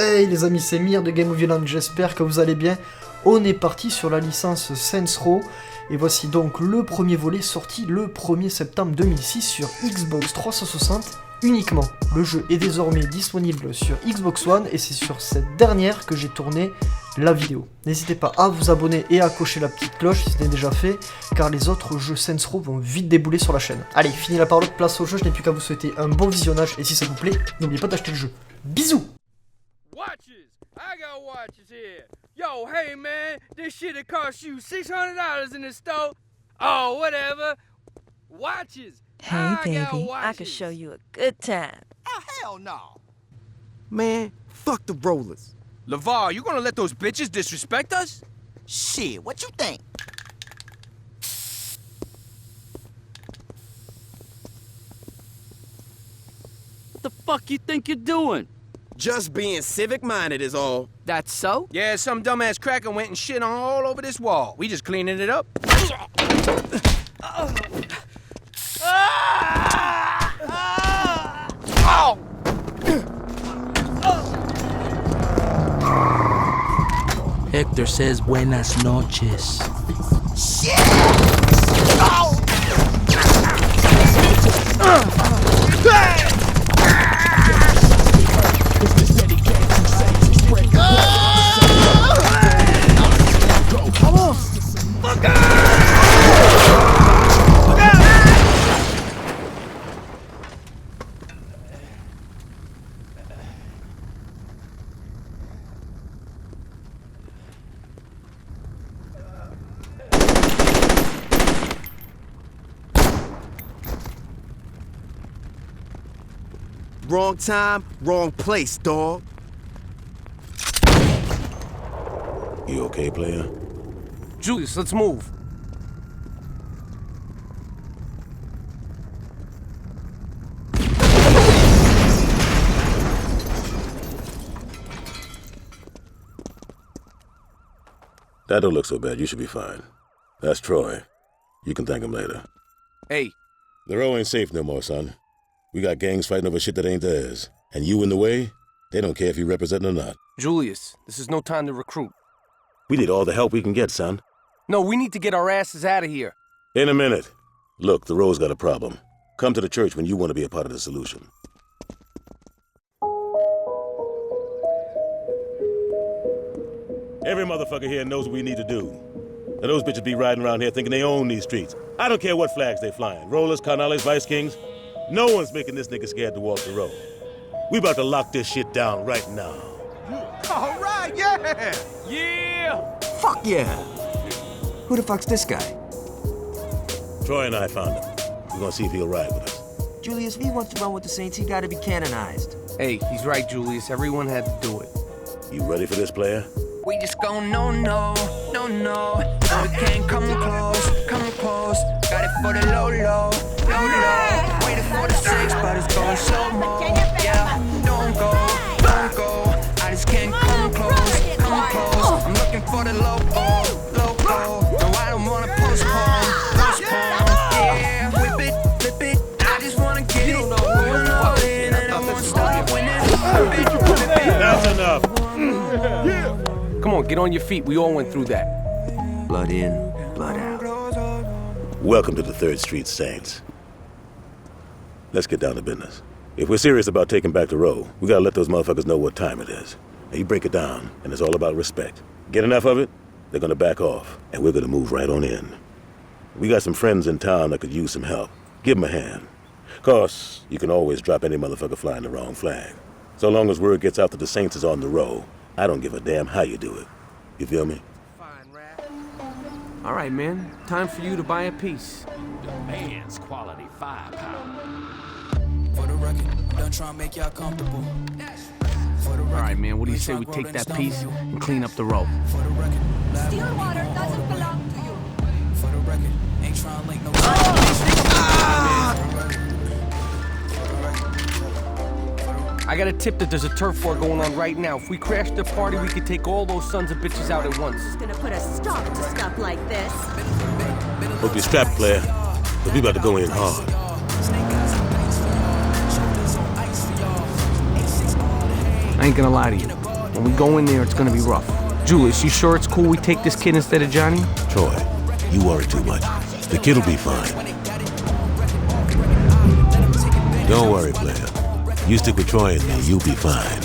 Hey les amis, c'est Mhyre de Game of Violence, j'espère que vous allez bien. On est parti sur la licence Saints Row, et voici donc le premier volet sorti le 1er septembre 2006 sur Xbox 360 uniquement. Le jeu est désormais disponible sur Xbox One, et c'est sur cette dernière que j'ai tourné la vidéo. N'hésitez pas à vous abonner et à cocher la petite cloche si ce n'est déjà fait, car les autres jeux Saints Row vont vite débouler sur la chaîne. Allez, fini la parole, place au jeu, je n'ai plus qu'à vous souhaiter un bon visionnage, et si ça vous plaît, n'oubliez pas d'acheter le jeu. Bisous! Watches! I got watches here. Yo, hey man, this shit'll cost you $600 in the store. Oh, whatever. Watches. Hey, baby, I can show you a good time. Oh, hell no. Man, fuck the rollers. LeVar, you gonna let those bitches disrespect us? Shit, what you think? What the fuck you think you're doing? Just being civic-minded is all. That's so? Yeah, some dumbass cracker went and shit on all over this wall. We just cleaning it up. Hector says buenas noches. Shit! Oh! Wrong time, wrong place, dog. You okay, player? Julius, let's move. That don't look so bad. You should be fine. That's Troy. You can thank him later. Hey. The row ain't safe no more, son. We got gangs fighting over shit that ain't theirs. And you in the way, they don't care if you represent or not. Julius, this is no time to recruit. We need all the help we can get, son. No, we need to get our asses out of here. In a minute. Look, the row's got a problem. Come to the church when you want to be a part of the solution. Every motherfucker here knows what we need to do. Now those bitches be riding around here thinking they own these streets. I don't care what flags they flying. Rollers, Carnales, Vice Kings. No one's making this nigga scared to walk the road. We about to lock this shit down right now. All right, yeah! Yeah! Fuck yeah! Who the fuck's this guy? Troy and I found him. We're gonna see if he'll ride with us. Julius, if he wants to run with the Saints, he gotta be canonized. Hey, he's right, Julius. Everyone had to do it. You ready for this, player? We just gon' no, we can't come close, got it for the low, waiting for the six, but it's going slow-mo, yeah, don't go, I just can't come close, I'm looking for the low, no, I don't wanna postpone, yeah, flip it, I just wanna get it, and I won't stop winning, flip it. That's enough. Come on, get on your feet. We all went through that. Blood in, blood out. Welcome to the 3rd Street Saints. Let's get down to business. If we're serious about taking back the row, we gotta let those motherfuckers know what time it is. Now you break it down, and it's all about respect. Get enough of it, they're gonna back off, and we're gonna move right on in. We got some friends in town that could use some help. Give them a hand. 'Cause you can always drop any motherfucker flying the wrong flag. So long as word gets out that the Saints is on the row, I don't give a damn how you do it. You feel me? Fine, Rat. All right, man. Time for you to buy a piece. Man's quality firepower. For the record, done trying to make y'all comfortable. All right, man. What do you say we take that piece and clean up the row? For the record, Still water doesn't belong to you. for the record, ain't trying to link no. I got a tip that there's a turf war going on right now. If we crash the party, we could take all those sons of bitches out at once. Who's gonna put a stop to stuff like this? Hope you're strapped, player. 'Cause we about to go in hard. I ain't gonna lie to you. When we go in there, it's gonna be rough. Julius, you sure it's cool we take this kid instead of Johnny? Troy, you worry too much. The kid'll be fine. Don't worry, player. You stick with Troy and me, you'll be fine.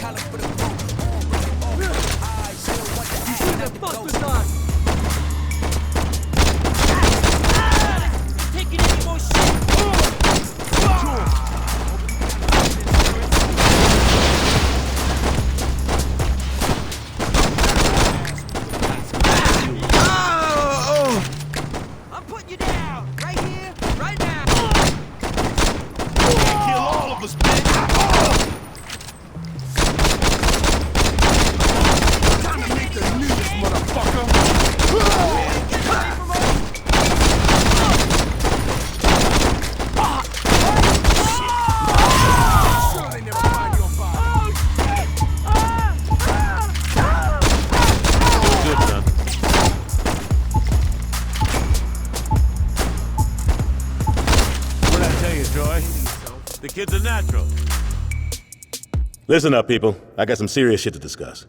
Kid's a natural. Listen up, people. I got some serious shit to discuss.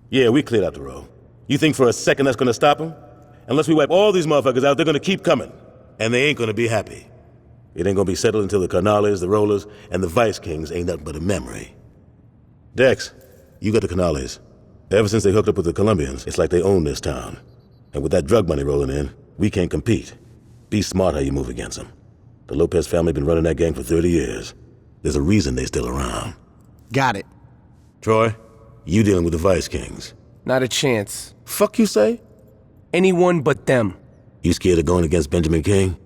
Yeah, we cleared out the row. You think for a second that's gonna stop them? Unless we wipe all these motherfuckers out, they're gonna keep coming. And they ain't gonna be happy. It ain't gonna be settled until the Carnales, the Rollers, and the Vice Kings ain't nothing but a memory. Dex, you got the Carnales. Ever since they hooked up with the Colombians, it's like they own this town. And with that drug money rolling in, we can't compete. Be smart how you move against them. The Lopez family been running that gang for 30 years. There's a reason they still around. Got it. Troy, you dealing with the Vice Kings. Not a chance. Fuck you say? Anyone but them. You scared of going against Benjamin King?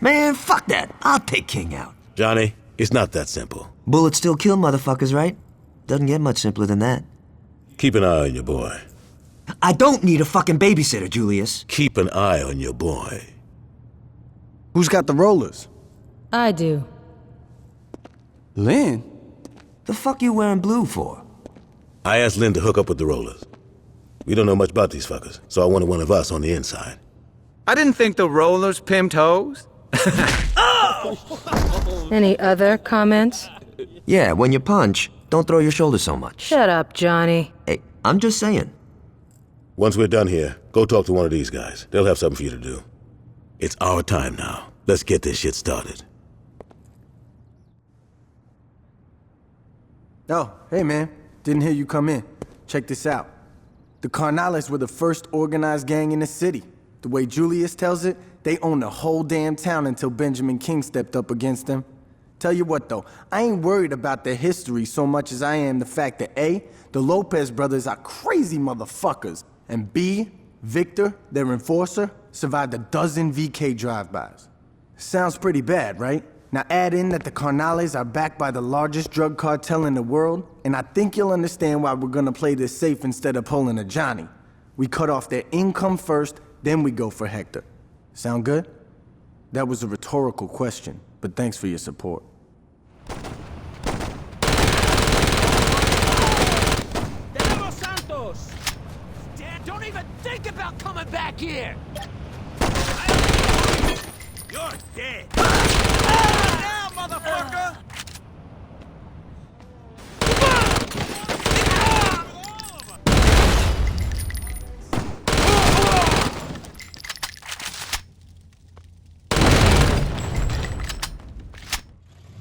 Man, fuck that. I'll take King out. Johnny, it's not that simple. Bullets still kill motherfuckers, right? Doesn't get much simpler than that. Keep an eye on your boy. I don't need a fucking babysitter, Julius. Keep an eye on your boy. Who's got the rollers? I do. Lynn? The fuck you wearing blue for? I asked Lynn to hook up with the Rollers. We don't know much about these fuckers, so I wanted one of us on the inside. I didn't think the Rollers pimped hoes. Any other comments? Yeah, when you punch, don't throw your shoulders so much. Shut up, Johnny. Hey, I'm just saying. Once we're done here, go talk to one of these guys. They'll have something for you to do. It's our time now. Let's get this shit started. Oh, hey man. Didn't hear you come in. Check this out. The Carnales were the first organized gang in the city. The way Julius tells it, they owned the whole damn town until Benjamin King stepped up against them. Tell you what though, I ain't worried about their history so much as I am the fact that A, the Lopez brothers are crazy motherfuckers, and B, Victor, their enforcer, survived a dozen VK drive-bys. Sounds pretty bad, right? Now add in that the Carnales are backed by the largest drug cartel in the world, and I think you'll understand why we're gonna play this safe instead of pulling a Johnny. We cut off their income first, then we go for Hector. Sound good? That was a rhetorical question, but thanks for your support. Don't even think about coming back here! You're dead! Now, motherfucker!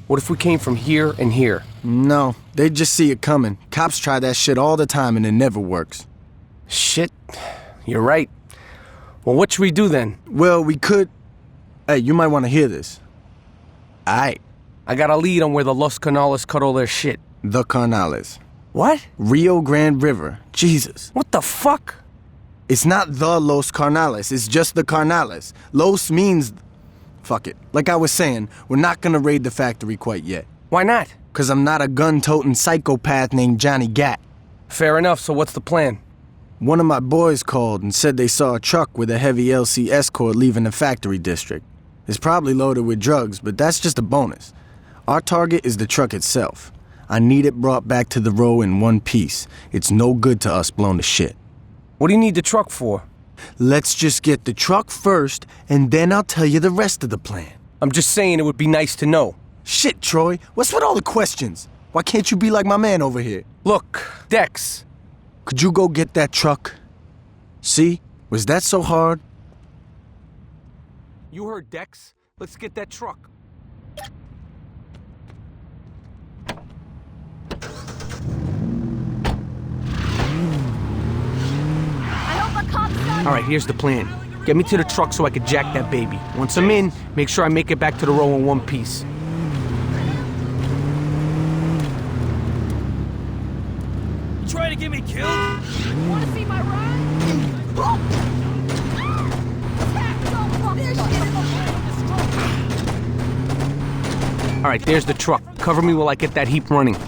What if we came from here and here? No, they just see it coming. Cops try that shit all the time and it never works. Shit, you're right. Well, what should we do then? Well, we could... Hey, you might want to hear this. Aight. I got a lead on where the Los Carnales cut all their shit. The Carnales. What? Rio Grande River. Jesus. What the fuck? It's not the Los Carnales, it's just the Carnales. Los means... Fuck it. Like I was saying, we're not gonna raid the factory quite yet. Why not? 'Cause I'm not a gun-toting psychopath named Johnny Gat. Fair enough, so what's the plan? One of my boys called and said they saw a truck with a heavy LC escort leaving the factory district. It's probably loaded with drugs, but that's just a bonus. Our target is the truck itself. I need it brought back to the row in one piece. It's no good to us blown to shit. What do you need the truck for? Let's just get the truck first, and then I'll tell you the rest of the plan. I'm just saying it would be nice to know. Shit, Troy. What's with all the questions? Why can't you be like my man over here? Look, Dex. Could you go get that truck? See? Was that so hard? You heard Dex. Let's get that truck. All right, here's the plan. Get me to the truck so I can jack that baby. Once I'm in, make sure I make it back to the row in one piece. You trying to get me killed? Wanna see my ride? All right, there's the truck. Cover me while I get that heap running. Get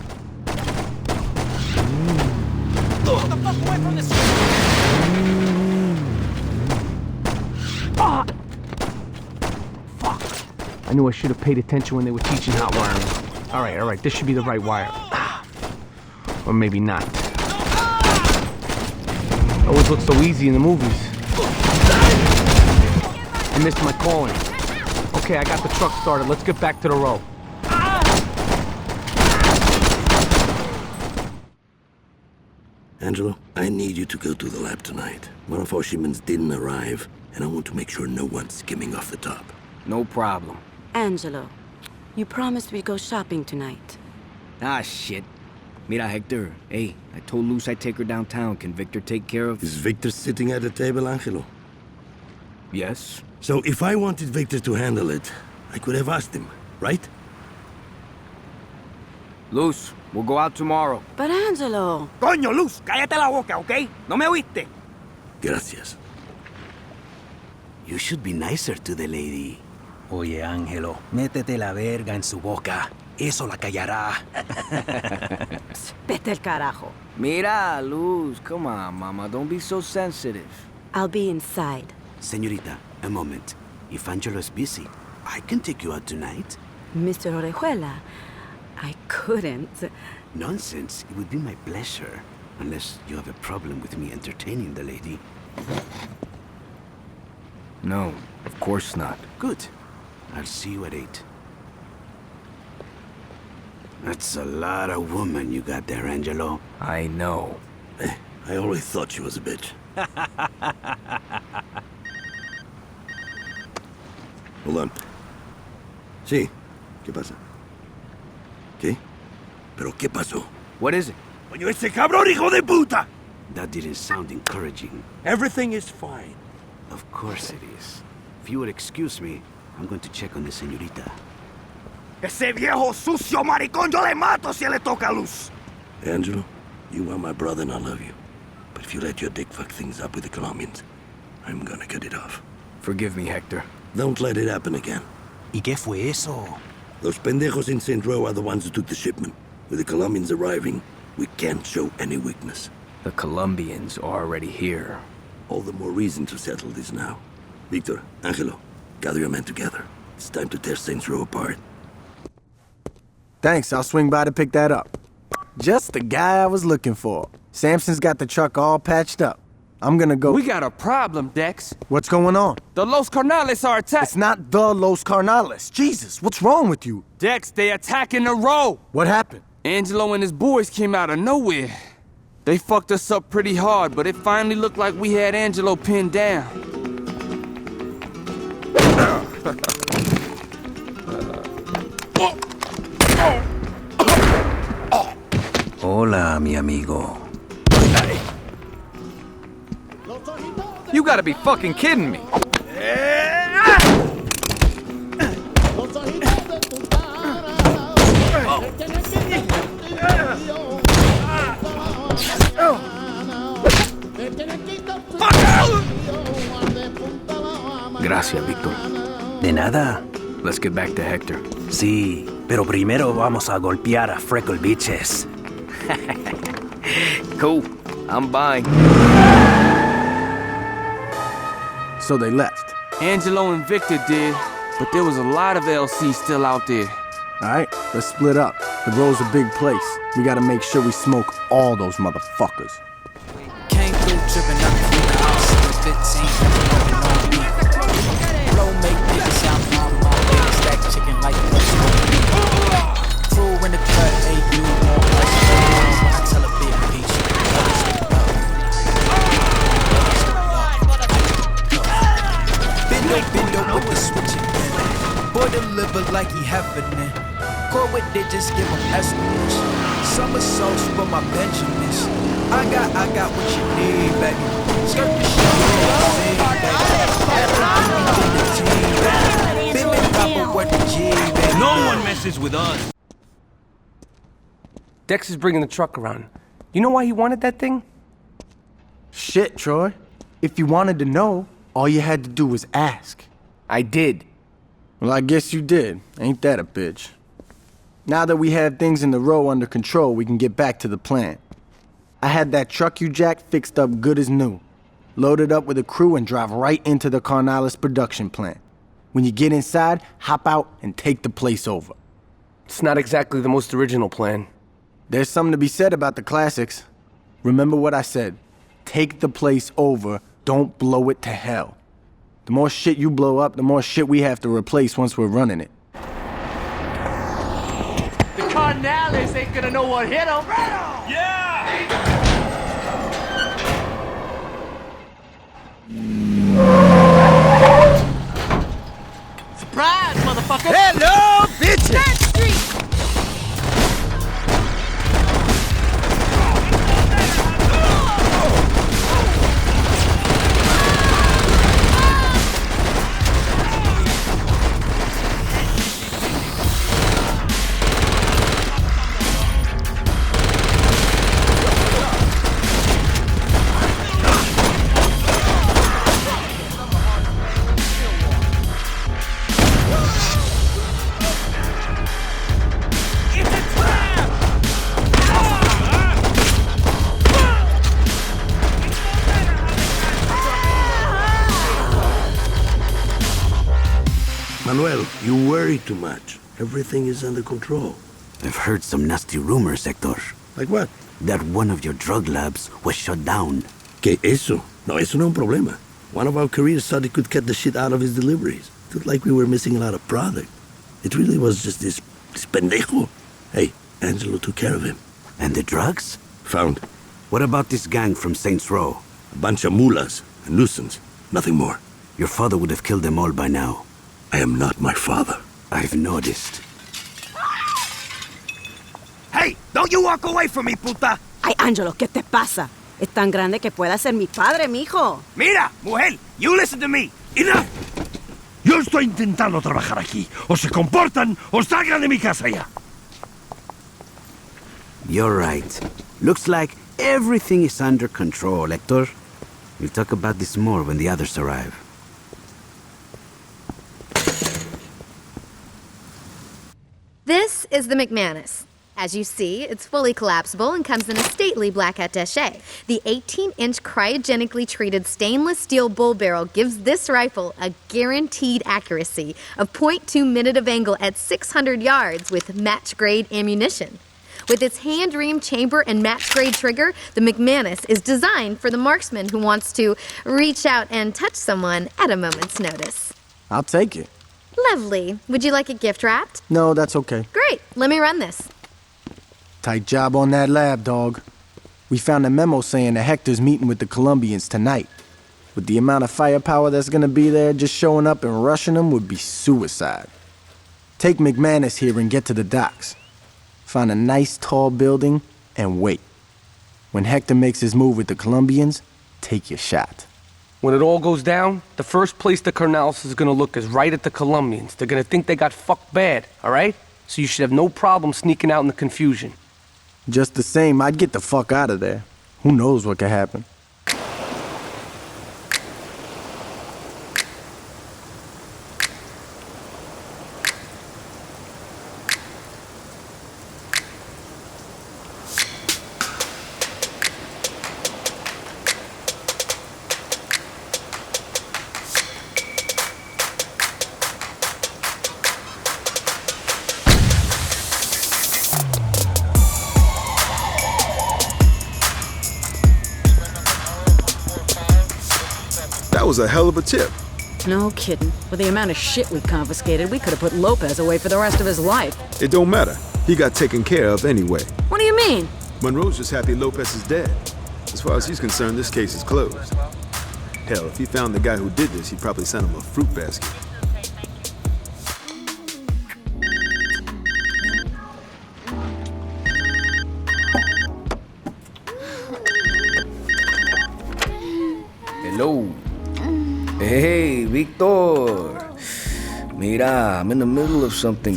the fuck away from this. Fuck. I knew I should have paid attention when they were teaching hot wiring. All right, this should be the right wire. Or maybe not. It always looks so easy in the movies. I missed my calling. Okay, I got the truck started. Let's get back to the row. Angelo, I need you to go to the lab tonight. One of our shipments didn't arrive, and I want to make sure no one's skimming off the top. No problem. Angelo, you promised we'd go shopping tonight. Ah, shit. Mira, Hector. Hey, I told Luz I'd take her downtown. Can Victor take care of... Is Victor sitting at the table, Angelo? Yes. So if I wanted Victor to handle it, I could have asked him, right? Luz, we'll go out tomorrow. But Angelo... Coño, Luz, cállate la boca, ¿ok? ¿No me oíste? Gracias. You should be nicer to the lady. Oye, Ángelo, métete la verga en su boca. Eso la callará. Vete al carajo. Mira, Luz, come on, mama. Don't be so sensitive. I'll be inside. Señorita, a moment. If Angelo is busy, I can take you out tonight. Mr. Orejuela, I couldn't. Nonsense. It would be my pleasure. Unless you have a problem with me entertaining the lady. No, of course not. Good. I'll see you at 8. That's a lot of woman you got there, Angelo. I know. I always thought she was a bitch. Hold on. Sí. ¿Qué pasa? ¿Qué? ¿Pero qué pasó? What is it? Coño, ese cabrón hijo de puta! That didn't sound encouraging. Everything is fine. Of course it is. If you would excuse me, I'm going to check on the señorita. Ese viejo sucio maricón, yo le mato si le toca Luz. Angelo, you are my brother and I love you. But if you let your dick fuck things up with the Colombians, I'm gonna cut it off. Forgive me, Hector. Don't let it happen again. ¿Y qué fue eso? Those pendejos in St. Row are the ones who took the shipment. With the Colombians arriving, we can't show any weakness. The Colombians are already here. All the more reason to settle this now. Victor, Angelo, gather your men together. It's time to tear Saints Row apart. Thanks, I'll swing by to pick that up. Just the guy I was looking for. Samson's got the truck all patched up. I'm gonna go... We got a problem, Dex. What's going on? The Los Carnales are attacking... It's not the Los Carnales. Jesus, what's wrong with you? Dex, they attacking the row. What happened? Angelo and his boys came out of nowhere. They fucked us up pretty hard, but it finally looked like we had Angelo pinned down. Hola, mi amigo. You gotta be fucking kidding me. Gracias, Victor. De nada. Let's get back to Hector. Sí, pero primero vamos a golpear a Freckle Bitches. Cool. I'm buying. So they left. Angelo and Victor did, but there was a lot of LC still out there. Alright, let's split up. The row's a big place. We gotta make sure we smoke all those motherfuckers. Came through tripping up from the house. 15 fucking on beat. Flow make niggas sound my big stack chicken like crew in the cut, AU. somersaults for my Benjamins. I got what you need, baby. Skirt the shit, baby. No one messes with us. Dex is bringing the truck around. You know why he wanted that thing? Shit, Troy. If you wanted to know, all you had to do was ask. I did. Well, I guess you did. Ain't that a bitch? Now that we have things in the row under control, we can get back to the plan. I had that truck you jacked fixed up good as new. Loaded up with a crew and drive right into the Carnalis production plant. When you get inside, hop out and take the place over. It's not exactly the most original plan. There's something to be said about the classics. Remember what I said. Take the place over, don't blow it to hell. The more shit you blow up, the more shit we have to replace once we're running it. The Carnalis ain't gonna know what hit them. Yeah! Surprise, motherfucker! Hello, bitches! Manuel, you worry too much. Everything is under control. I've heard some nasty rumors, Hector. Like what? That one of your drug labs was shut down. ¿Qué eso? No, eso no es un problema. One of our careers thought he could cut the shit out of his deliveries. It looked like we were missing a lot of product. It really was just this pendejo. Hey, Angelo took care of him. And the drugs? Found. What about this gang from Saints Row? A bunch of mulas, a nuisance. Nothing more. Your father would have killed them all by now. I am not my father. I've noticed. Hey, don't you walk away from me, puta! Ay, Angelo, ¿qué te pasa? Es tan grande que pueda ser mi padre, mijo. Mira, mujer, you listen to me. Enough! Yo estoy intentando trabajar aquí. O se comportan o salgan de mi casa ya. You're right. Looks like everything is under control, Hector. We'll talk about this more when the others arrive. This is the McManus. As you see, it's fully collapsible and comes in a stately black attaché. The 18-inch cryogenically treated stainless steel bull barrel gives this rifle a guaranteed accuracy of .2 minute of angle at 600 yards with match-grade ammunition. With its hand-reamed chamber and match-grade trigger, the McManus is designed for the marksman who wants to reach out and touch someone at a moment's notice. I'll take it. Lovely. Would you like it gift-wrapped? No, that's okay. Great. Let me run this. Tight job on that lab, dog. We found a memo saying that Hector's meeting with the Colombians tonight. With the amount of firepower that's gonna be there, just showing up and rushing them would be suicide. Take McManus here and get to the docks. Find a nice tall building and wait. When Hector makes his move with the Colombians, take your shot. When it all goes down, the first place the Carnalis is gonna look is right at the Colombians. They're gonna think they got fucked bad, alright? So you should have no problem sneaking out in the confusion. Just the same, I'd get the fuck out of there. Who knows what could happen? That was a hell of a tip. No kidding. With the amount of shit we confiscated, we could have put Lopez away for the rest of his life. It don't matter. He got taken care of anyway. What do you mean? Monroe's just happy Lopez is dead. As far as he's concerned, this case is closed. Hell, if he found the guy who did this, he'd probably send him a fruit basket. Hello. Hey, Victor. Mira, I'm in the middle of something.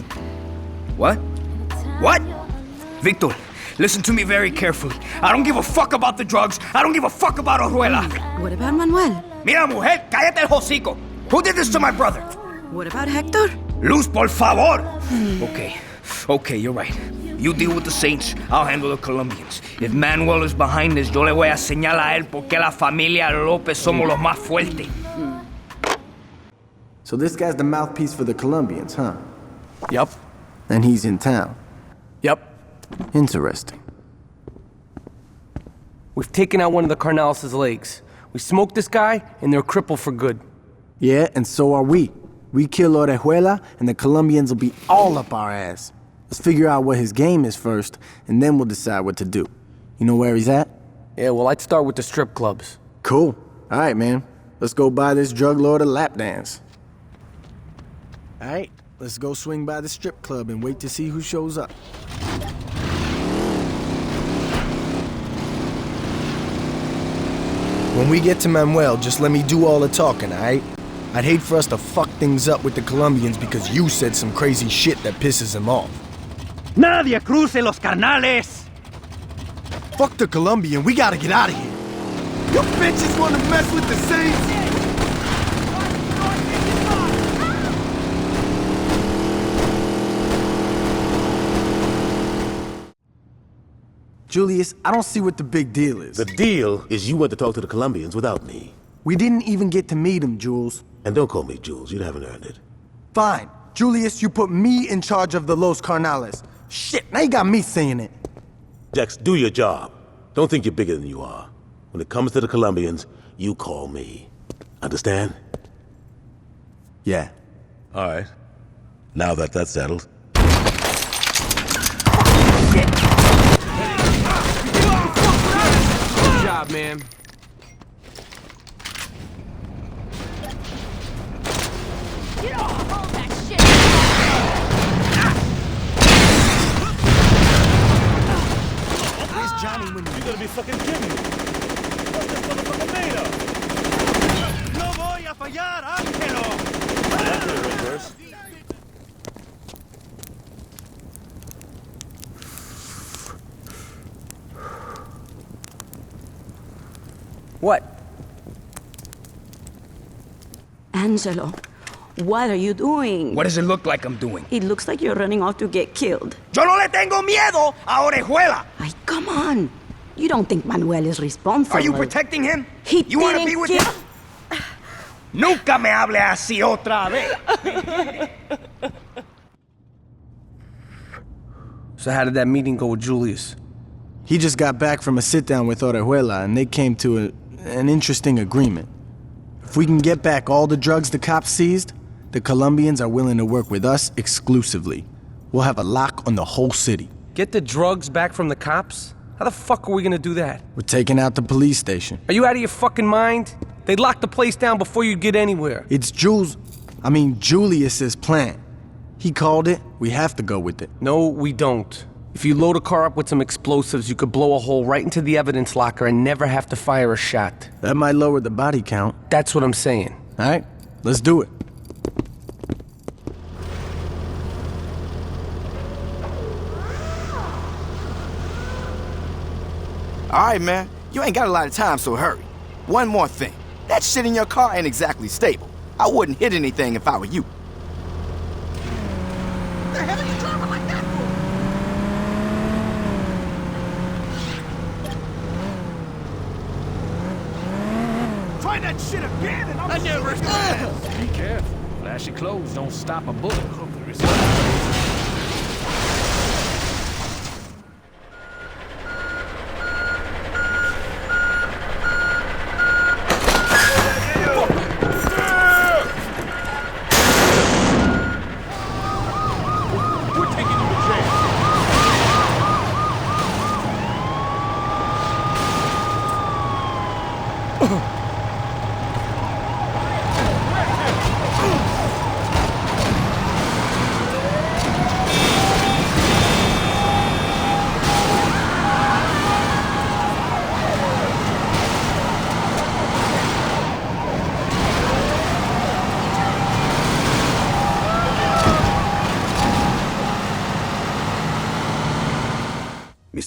What? What? Victor, listen to me very carefully. I don't give a fuck about the drugs. I don't give a fuck about Oruela. What about Manuel? Mira, mujer, cállate el hocico. Who did this to my brother? What about Hector? Luz, por favor. Okay, you're right. You deal with the Saints, I'll handle the Colombians. If Manuel is behind this, yo le voy a señalar a él porque la familia López somos los más fuertes. So this guy's the mouthpiece for the Colombians, huh? Yup. And he's in town. Yep. Interesting. We've taken out one of the Carnales' legs. We smoked this guy, and they're crippled for good. Yeah, and so are we. We kill Orejuela, and the Colombians will be all up our ass. Let's figure out what his game is first, and then we'll decide what to do. You know where he's at? Yeah, well, I'd start with the strip clubs. Cool. All right, man. Let's go buy this drug lord a lap dance. All right, let's go swing by the strip club and wait to see who shows up. When we get to Manuel, just let me do all the talking, all right? I'd hate for us to fuck things up with the Colombians because you said some crazy shit that pisses him off. Nadie cruce los carnales! Fuck the Colombian, we gotta get out of here. You bitches wanna mess with the Saints? Julius, I don't see what the big deal is. The deal is you went to talk to the Colombians without me. We didn't even get to meet him, Jules. And don't call me Jules, you haven't earned it. Fine. Julius, you put me in charge of the Los Carnales. Shit, now you got me saying it. Jax, do your job. Don't think you're bigger than you are. When it comes to the Colombians, you call me. Understand? Yeah. All right. Now that that's settled. Good job, man. You don't hold that shit! Where's Johnny when you gotta be fucking kidding me? What's this motherfucker made of? No voy a fallar, Ángelo! What? Angelo, what are you doing? What does it look like I'm doing? It looks like you're running off to get killed. Yo no le tengo miedo a Orejuela! Ay, come on. You don't think Manuel is responsible. Are you protecting him? He You wanna didn't be with kill- him? Nunca me hable así otra vez. So how did that meeting go with Julius? He just got back from a sit-down with Orejuela, and they came to an interesting agreement. If we can get back all the drugs the cops seized, the Colombians are willing to work with us exclusively. We'll have a lock on the whole city. Get the drugs back from the cops? How the fuck are we gonna do that? We're taking out the police station. Are you out of your fucking mind? They'd lock the place down before you get anywhere. It's Julius's plan. He called it, we have to go with it. No, we don't. If you load a car up with some explosives, you could blow a hole right into the evidence locker and never have to fire a shot. That might lower the body count. That's what I'm saying. All right, let's do it. All right, man. You ain't got a lot of time, so hurry. One more thing. That shit in your car ain't exactly stable. I wouldn't hit anything if I were you. What the hell are you driving like that for? Try that shit again and I never Be careful. Flashy clothes don't stop a bullet.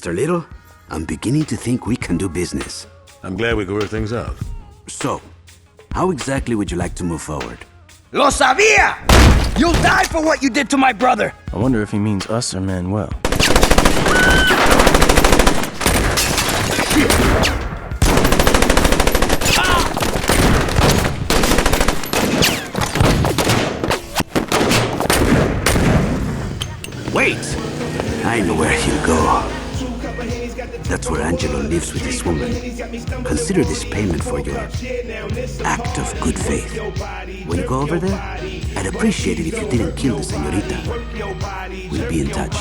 Mr. Little, I'm beginning to think we can do business. I'm glad we could work things out. So, how exactly would you like to move forward? Lo sabía! You'll die for what you did to my brother! I wonder if he means us or Manuel. Wait! I know where he'll go. That's where Angelo lives with his woman. Consider this payment for your act of good faith. When you go over there, I'd appreciate it if you didn't kill the señorita. We'll be in touch.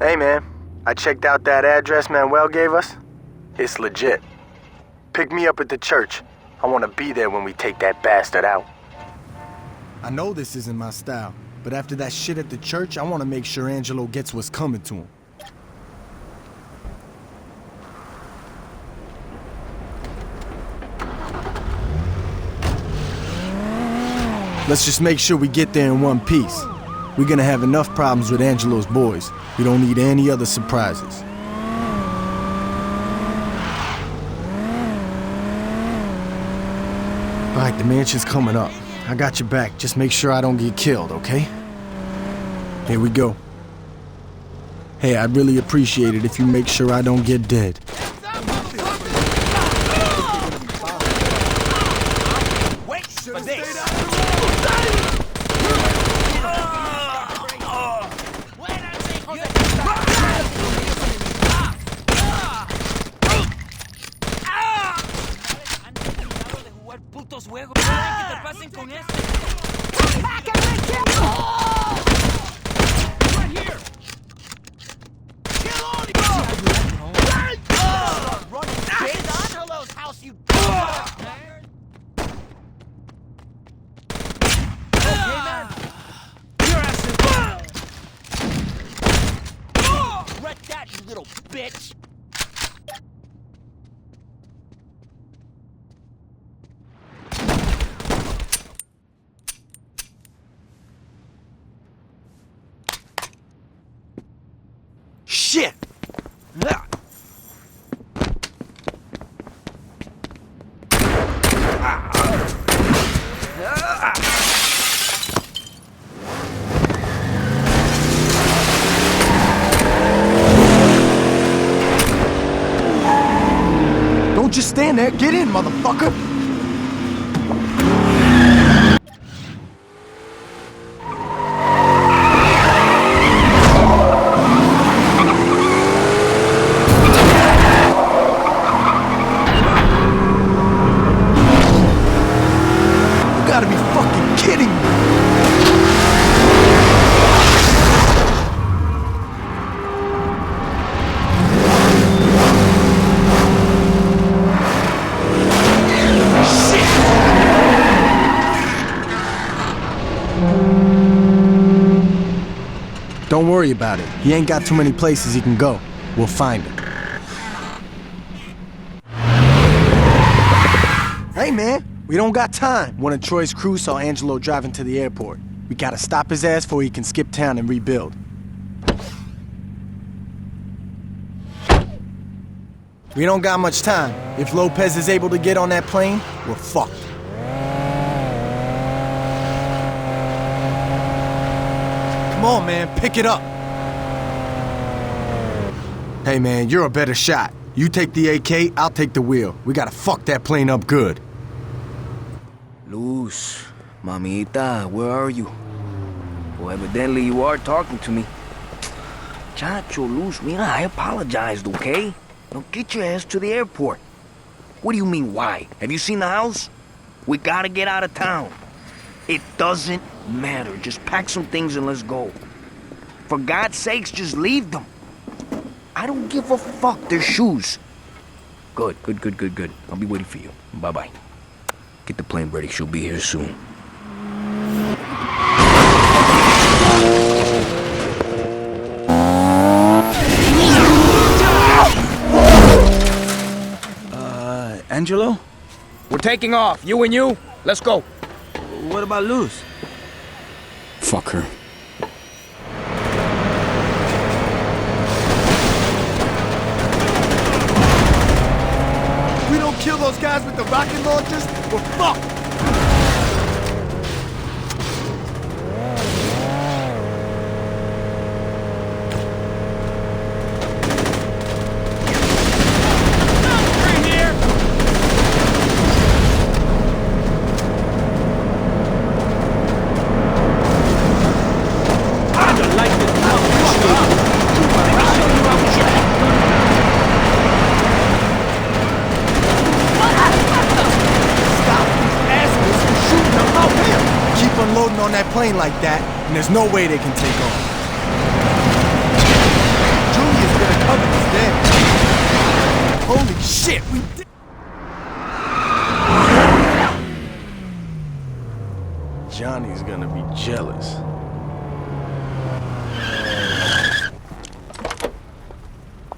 Hey man, I checked out that address Manuel gave us. It's legit. Pick me up at the church. I want to be there when we take that bastard out. I know this isn't my style, but after that shit at the church, I want to make sure Angelo gets what's coming to him. Let's just make sure we get there in one piece. We're gonna have enough problems with Angelo's boys. We don't need any other surprises. Alright, the mansion's coming up. I got your back. Just make sure I don't get killed, okay? Here we go. Hey, I'd really appreciate it if you make sure I don't get dead. Wait for this! Shit! Don't just stand there. Get in, motherfucker! Don't worry about it. He ain't got too many places he can go. We'll find him. Hey, man. We don't got time. One of Troy's crew saw Angelo driving to the airport. We gotta stop his ass before he can skip town and rebuild. We don't got much time. If Lopez is able to get on that plane, we're fucked. Come on, man, pick it up. Hey, man, you're a better shot. You take the AK, I'll take the wheel. We gotta fuck that plane up good. Luz, mamita, where are you? Well, evidently you are talking to me. Chacho, Luz, mira, I apologized, okay? Now get your ass to the airport. What do you mean, why? Have you seen the house? We gotta get out of town. It doesn't matter. Just pack some things and let's go. For God's sakes, just leave them. I don't give a fuck. They're shoes. Good. I'll be waiting for you. Bye-bye. Get the plane ready. She'll be here soon. Angelo? We're taking off. You and you. Let's go. What about Luz? Fuck her. We don't kill those guys with the rocket launchers, we're fucked! On that plane like that, and there's no way they can take off. Julia's gonna cover us dead. Holy shit, we did. Johnny's gonna be jealous.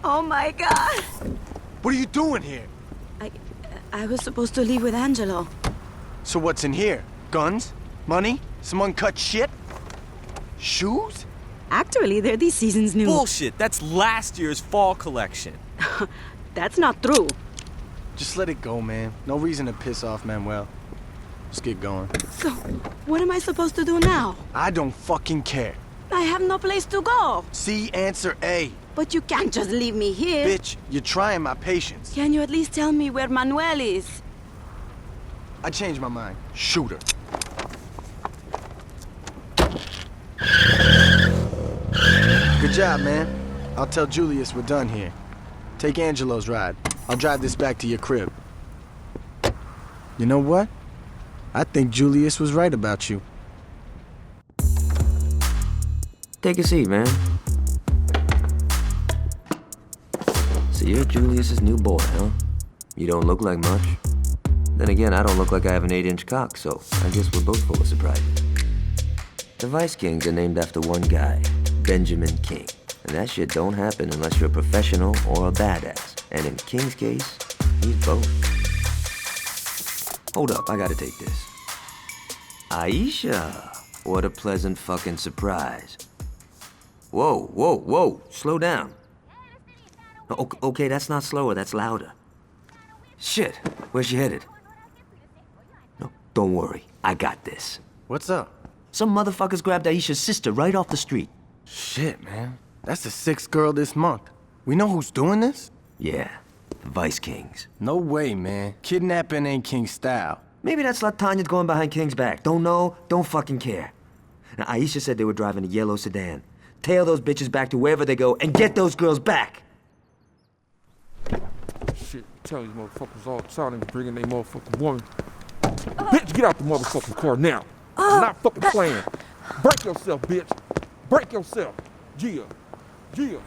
Oh my God! What are you doing here? I was supposed to leave with Angelo. So what's in here? Guns? Money? Some uncut shit? Shoes? Actually, they're this season's new. Bullshit, that's last year's fall collection. That's not true. Just let it go, man. No reason to piss off Manuel. Let's get going. So, what am I supposed to do now? I don't fucking care. I have no place to go. C, answer A. But you can't just leave me here. Bitch, you're trying my patience. Can you at least tell me where Manuel is? I changed my mind. Shoot her. Good job, man. I'll tell Julius we're done here. Take Angelo's ride. I'll drive this back to your crib. You know what? I think Julius was right about you. Take a seat, man. So you're Julius's new boy, huh? You don't look like much. Then again, I don't look like I have an 8-inch cock, so I guess we're both full of surprises. The Vice Kings are named after one guy, Benjamin King. And that shit don't happen unless you're a professional or a badass. And in King's case, he's both. Hold up, I gotta take this. Aisha, what a pleasant fucking surprise. Whoa, whoa, whoa, slow down. Okay, that's not slower, that's louder. Shit, where's she headed? No, don't worry, I got this. What's up? Some motherfuckers grabbed Aisha's sister right off the street. Shit, man. That's the 6th girl this month. We know who's doing this? Yeah, the Vice Kings. No way, man. Kidnapping ain't King style. Maybe that's Latanya going behind King's back. Don't know, don't fucking care. Now, Aisha said they were driving a yellow sedan. Tail those bitches back to wherever they go and get those girls back. Shit, tell these motherfuckers all the time they bringing their motherfucking woman. Bitch, get out the motherfucking car now. I'm not fucking playing. Break yourself, bitch. Break yourself. Gia. Gia.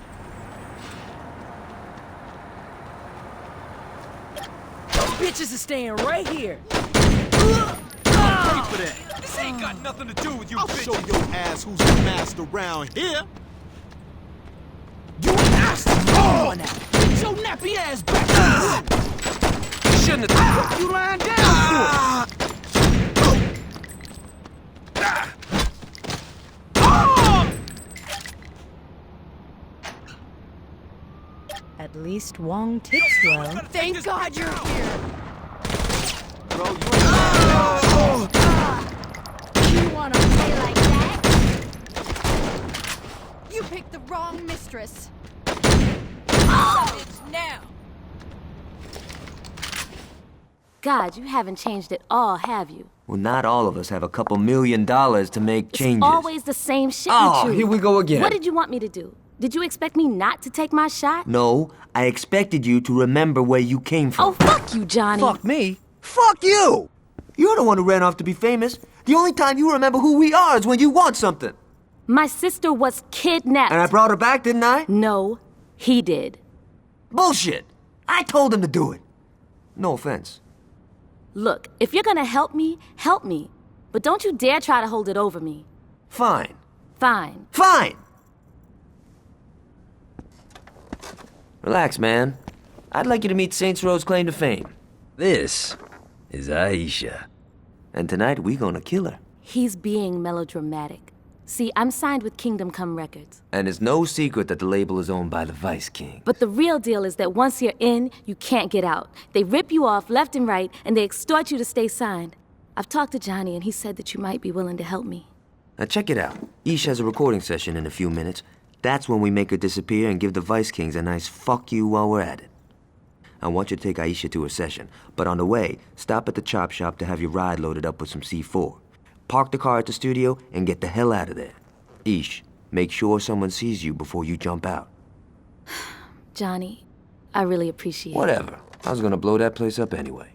Bitches are staying right here. Pay for that. This ain't got nothing to do with you, bitch. I'll show your ass who's the master around here. You asked on that. Get your nappy ass back. You shouldn't have put you lying down for. At least Wong tips well. Thank God you're here. Bro, You wanna play like that? You picked the wrong mistress. It's now. God, you haven't changed at all, have you? Well, not all of us have a couple $1 million to make changes. It's always the same shit Oh, you choose. here we go again. What did you want me to do? Did you expect me not to take my shot? No, I expected you to remember where you came from. Oh, fuck you, Johnny. Fuck me? Fuck you! You're the one who ran off to be famous. The only time you remember who we are is when you want something. My sister was kidnapped. And I brought her back, didn't I? No, he did. Bullshit! I told him to do it. No offense. Look, if you're gonna help me, help me. But don't you dare try to hold it over me. Fine. Fine. Fine! Relax, man. I'd like you to meet Saints Row's claim to fame. This is Aisha. And tonight, we gonna kill her. He's being melodramatic. See, I'm signed with Kingdom Come Records. And it's no secret that the label is owned by the Vice King. But the real deal is that once you're in, you can't get out. They rip you off left and right, and they extort you to stay signed. I've talked to Johnny, and he said that you might be willing to help me. Now check it out. Ish has a recording session in a few minutes. That's when we make her disappear and give the Vice Kings a nice fuck you while we're at it. I want you to take Aisha to her session, but on the way, stop at the chop shop to have your ride loaded up with some C4. Park the car at the studio and get the hell out of there. Ish, make sure someone sees you before you jump out. Johnny, I really appreciate it. Whatever. I was gonna blow that place up anyway.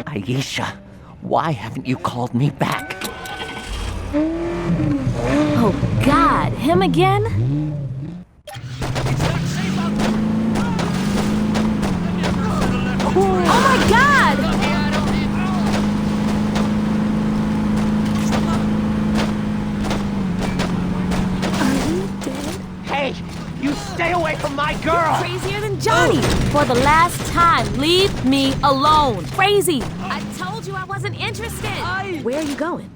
Aisha, why haven't you called me back? Oh, God, him again? Oh my God! Are you dead? Hey, you stay away from my girl! You're crazier than Johnny! For the last time, leave me alone! Crazy! I told you I wasn't interested! Where are you going?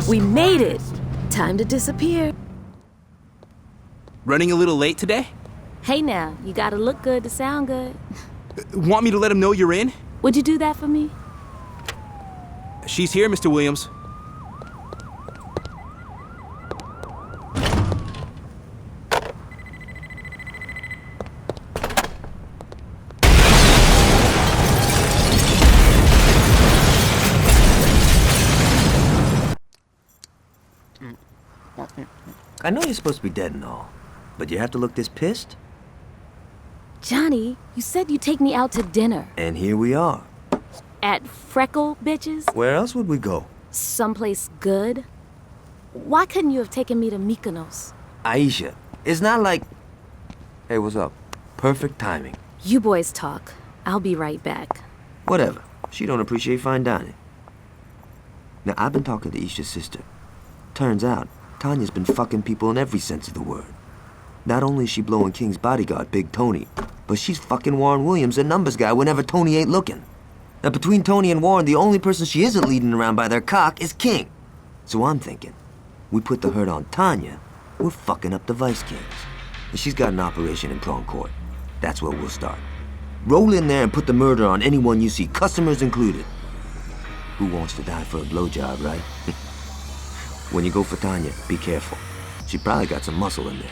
We made it! Time to disappear. Running a little late today? Hey now, you gotta look good to sound good. Want me to let him know you're in? Would you do that for me? She's here, Mr. Williams. I know you're supposed to be dead and all, but you have to look this pissed? Johnny, you said you'd take me out to dinner. And here we are. At Freckle Bitches? Where else would we go? Someplace good? Why couldn't you have taken me to Mykonos? Aisha, it's not like... Hey, what's up? Perfect timing. You boys talk. I'll be right back. Whatever. She don't appreciate fine dining. Now, I've been talking to Isha's sister. Turns out, Tanya's been fucking people in every sense of the word. Not only is she blowing King's bodyguard, Big Tony, but she's fucking Warren Williams, the numbers guy, whenever Tony ain't looking. Now, between Tony and Warren, the only person she isn't leading around by their cock is King. So I'm thinking, we put the hurt on Tanya, we're fucking up the Vice Kings. And she's got an operation in Prawn Court. That's where we'll start. Roll in there and put the murder on anyone you see, customers included. Who wants to die for a blowjob, right? When you go for Tanya, be careful. She probably got some muscle in there.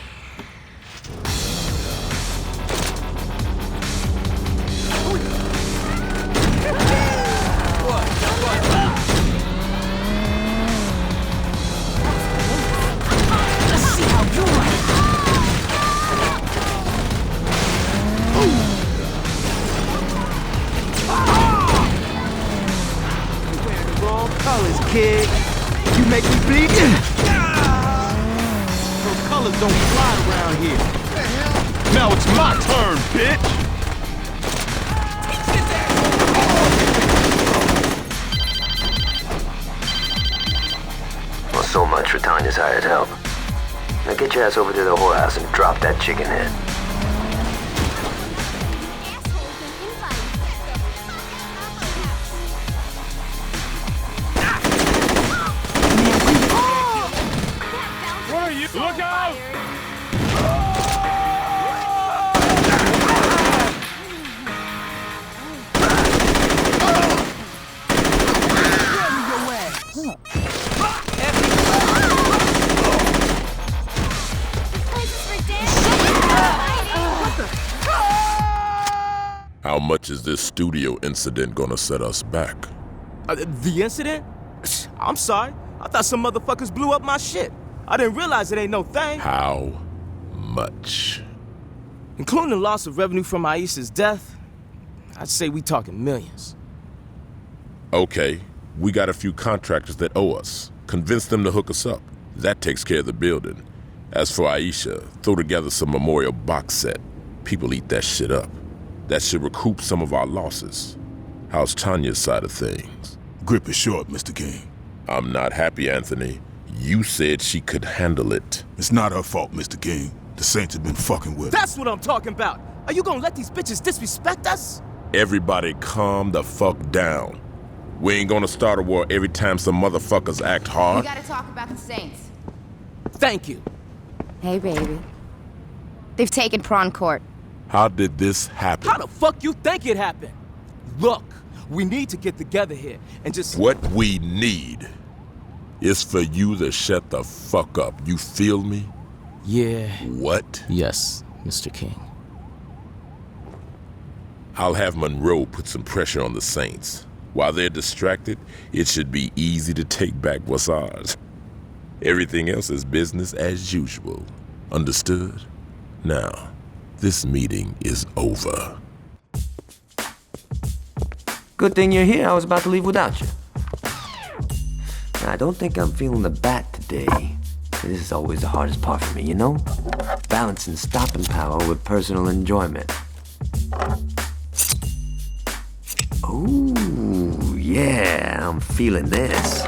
Let's see how you like. You're wearing the wrong colors, kid. You make me bleed. Those colors don't fly around here. Now it's my turn, bitch! Well, so much for Tanya's hired help. Now get your ass over to the whorehouse and drop that chicken head. Look out! How much is this studio incident gonna set us back? The incident? I'm sorry. I thought some motherfuckers blew up my shit. I didn't realize it ain't no thing. How much? Including the loss of revenue from Aisha's death, I'd say we talking millions. Okay, we got a few contractors that owe us. Convince them to hook us up. That takes care of the building. As for Aisha, throw together some memorial box set. People eat that shit up. That should recoup some of our losses. How's Tanya's side of things? Grip is short, Mr. King. I'm not happy, Anthony. You said she could handle it. It's not her fault, Mr. King. The Saints have been fucking with her. That's what I'm talking about. Are you gonna let these bitches disrespect us? Everybody calm the fuck down. We ain't gonna start a war every time some motherfuckers act hard. We gotta talk about the Saints. Thank you. Hey, baby. They've taken Prawn Court. How did this happen? How the fuck you think it happened? Look, we need to get together here and just... What we need is for you to shut the fuck up. You feel me? Yeah. What? Yes, Mr. King. I'll have Monroe put some pressure on the Saints. While they're distracted, it should be easy to take back what's ours. Everything else is business as usual. Understood? Now, this meeting is over. Good thing you're here. I was about to leave without you. I don't think I'm feeling the bat today. This is always the hardest part for me, you know? Balancing stopping power with personal enjoyment. Ooh, yeah, I'm feeling this.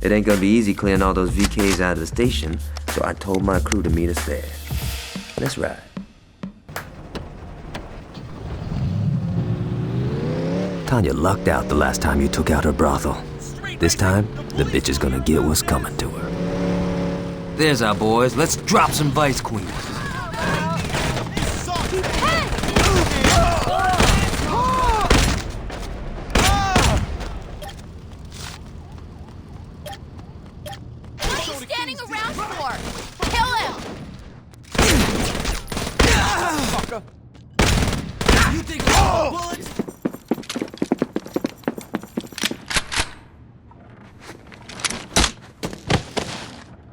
It ain't gonna be easy clearing all those VKs out of the station, so I told my crew to meet us there. Let's ride. Tanya lucked out the last time you took out her brothel. This time, the bitch is gonna get what's coming to her. There's our boys. Let's drop some Vice Queens.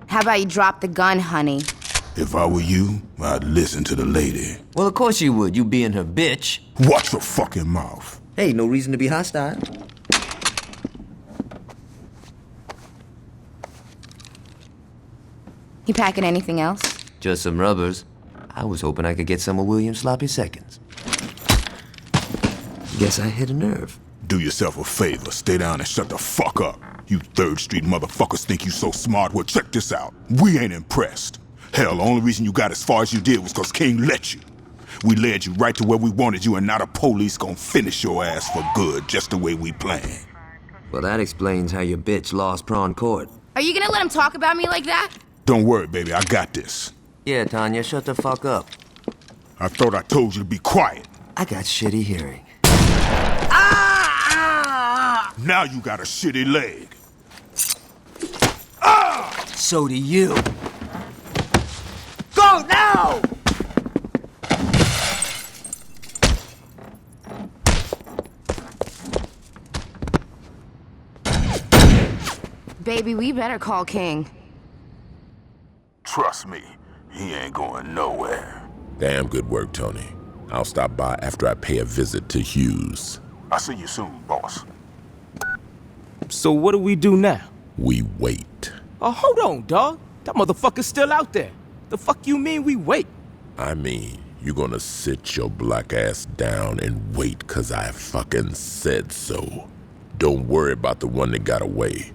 How about you drop the gun, honey? If I were you, I'd listen to the lady. Well, of course you would, you being her bitch. Watch your fucking mouth. Hey, no reason to be hostile. You packing anything else? Just some rubbers. I was hoping I could get some of William's sloppy seconds. Guess I hit a nerve. Do yourself a favor, stay down and shut the fuck up. You 3rd Street motherfuckers think you so smart. Well, check this out. We ain't impressed. Hell, the only reason you got as far as you did was cause King let you. We led you right to where we wanted you, and now the police gonna finish your ass for good, just the way we planned. Well, that explains how your bitch lost Prawn Court. Are you gonna let him talk about me like that? Don't worry, baby, I got this. Yeah, Tanya, shut the fuck up. I thought I told you to be quiet. I got shitty hearing. Now you got a shitty leg. So do you. Go now! Baby, we better call King. Trust me, he ain't going nowhere. Damn good work, Tony. I'll stop by after I pay a visit to Hughes. I'll see you soon, boss. So what do we do now? We wait. Oh, hold on, dawg. That motherfucker's still out there. The fuck you mean we wait? I mean, you're gonna sit your black ass down and wait 'cause I fucking said so. Don't worry about the one that got away.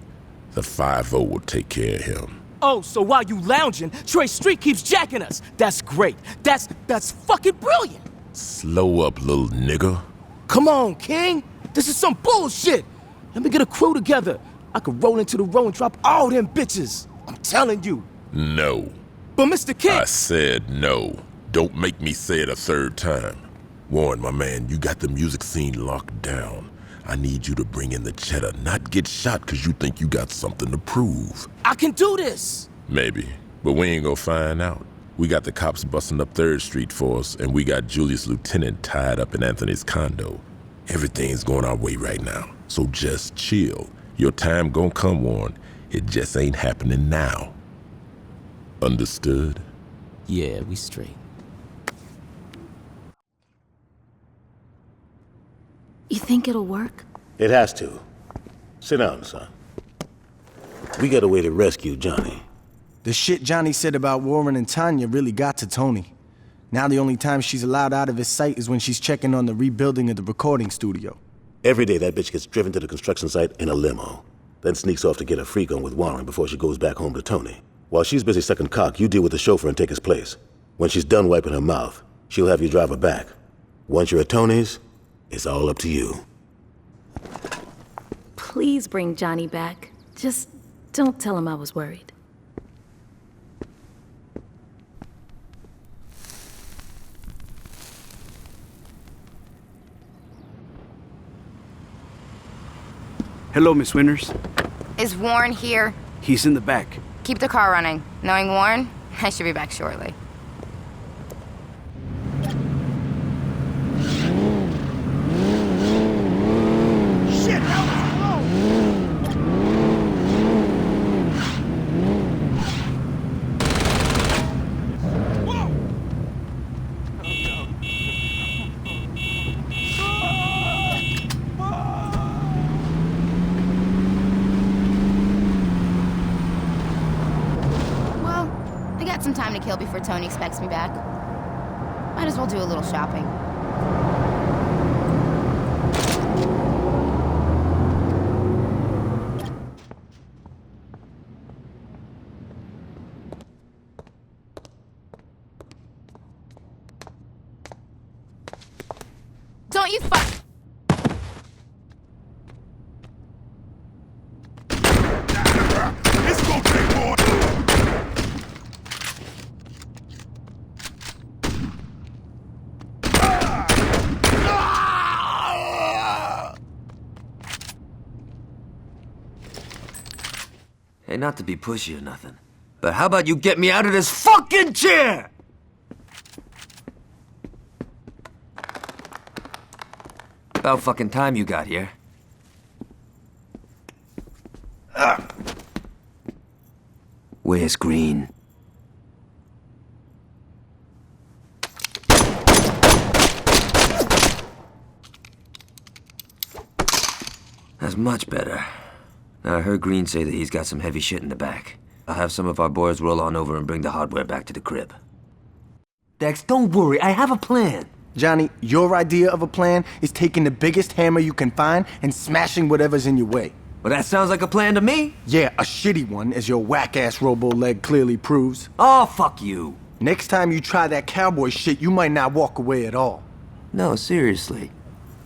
The 5-0 will take care of him. Oh, so while you lounging, Trey Street keeps jacking us. That's great. That's fucking brilliant. Slow up, little nigga. Come on, King. This is some bullshit. Let me get a crew together. I could roll into the row and drop all them bitches. I'm telling you. No. But Mr. King... I said no. Don't make me say it a 3rd time. Warren, my man, you got the music scene locked down. I need you to bring in the cheddar, not get shot because you think you got something to prove. I can do this. Maybe, but we ain't gonna find out. We got the cops busting up 3rd Street for us, and we got Julius Lieutenant tied up in Anthony's condo. Everything's going our way right now, so just chill. Your time gonna come, Warren. It just ain't happening now. Understood? Yeah, we straight. You think it'll work? It has to. Sit down, son. We got a way to rescue Johnny. The shit Johnny said about Warren and Tanya really got to Tony. Now the only time she's allowed out of his sight is when she's checking on the rebuilding of the recording studio. Every day that bitch gets driven to the construction site in a limo. then sneaks off to get a freak on with Warren before she goes back home to Tony. While she's busy sucking cock, you deal with the chauffeur and take his place. When she's done wiping her mouth, she'll have you drive her back. Once you're at Tony's, it's all up to you. Please bring Johnny back. Just don't tell him I was worried. Hello, Miss Winters. Is Warren here? He's in the back. Keep the car running. Knowing Warren, I should be back shortly. Shit, that was Some time to kill before Tony expects me back. Might as well do a little shopping. Don't you fuck... Let's go, big boy! Hey, not to be pushy or nothing, but how about you get me out of this fucking chair? About fucking time you got here. Where's Green? That's much better. Now, I heard Green say that he's got some heavy shit in the back. I'll have some of our boys roll on over and bring the hardware back to the crib. Dex, don't worry, I have a plan. Johnny, your idea of a plan is taking the biggest hammer you can find and smashing whatever's in your way. Well, that sounds like a plan to me. Yeah, a shitty one, as your whack-ass robo-leg clearly proves. Oh, fuck you. Next time you try that cowboy shit, you might not walk away at all. No, seriously.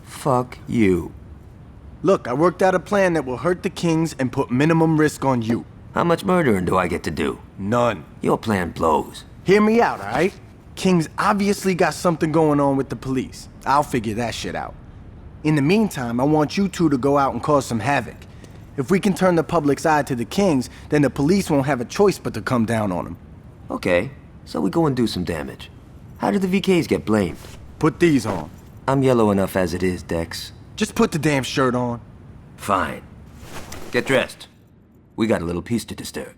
Fuck you. Look, I worked out a plan that will hurt the Kings and put minimum risk on you. How much murdering do I get to do? None. Your plan blows. Hear me out, alright? Kings obviously got something going on with the police. I'll figure that shit out. In the meantime, I want you two to go out and cause some havoc. If we can turn the public's eye to the Kings, then the police won't have a choice but to come down on them. Okay, so we go and do some damage. How did the VKs get blamed? Put these on. I'm yellow enough as it is, Dex. Just put the damn shirt on. Fine. Get dressed. We got a little piece to disturb.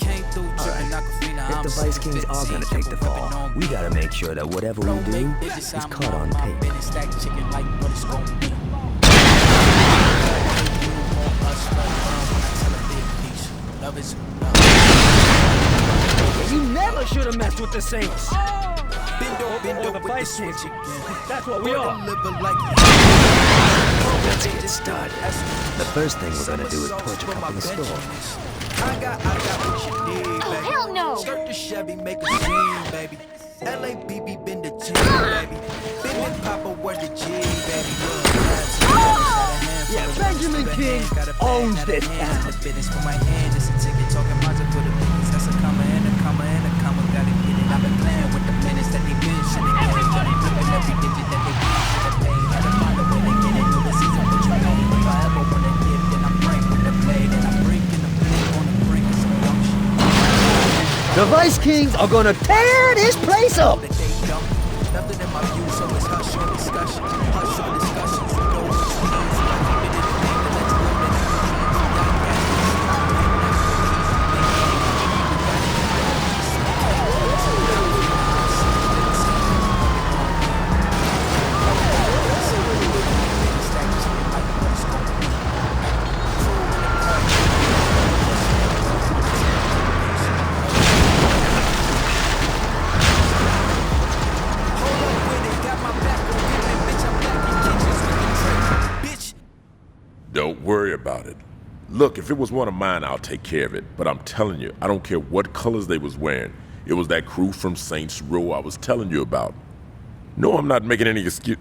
If the Vice Kings are gonna take the fall, we gotta make sure that whatever we do is caught on tape. You never should have messed with the Saints. The Vice Kings. That's what we are. Let's get it started. The first thing we're gonna do is torch a couple of stores. I got what you need, baby. Oh, hell no! Skirt the Chevy, make a scene, baby. LABB been the team, baby. Been and Papa worth the G, baby. Yeah, Benjamin King owns this town. Business for my hand, it's a ticket talking margin for the business. That's a comma and a comma and a comma. Gotta get it. I've been playing with the minutes that they been sending. Everybody flipping every digit that they get. Should have paid. Had to find a way to get into the season. What you mean? If I ever want to give, then I break with the blade. And I break in the blade on the brink of some dumb shit. The Vice Kings are gonna tear this place up. Nothing in my view, so it's hush on discussion. Hush on discussions. You know what it means. I keep it in the name and let's go. Don't worry about it. Look, if it was one of mine, I'll take care of it. But I'm telling you, I don't care what colors they was wearing. It was that crew from Saints Row I was telling you about. No, I'm not making any excuse.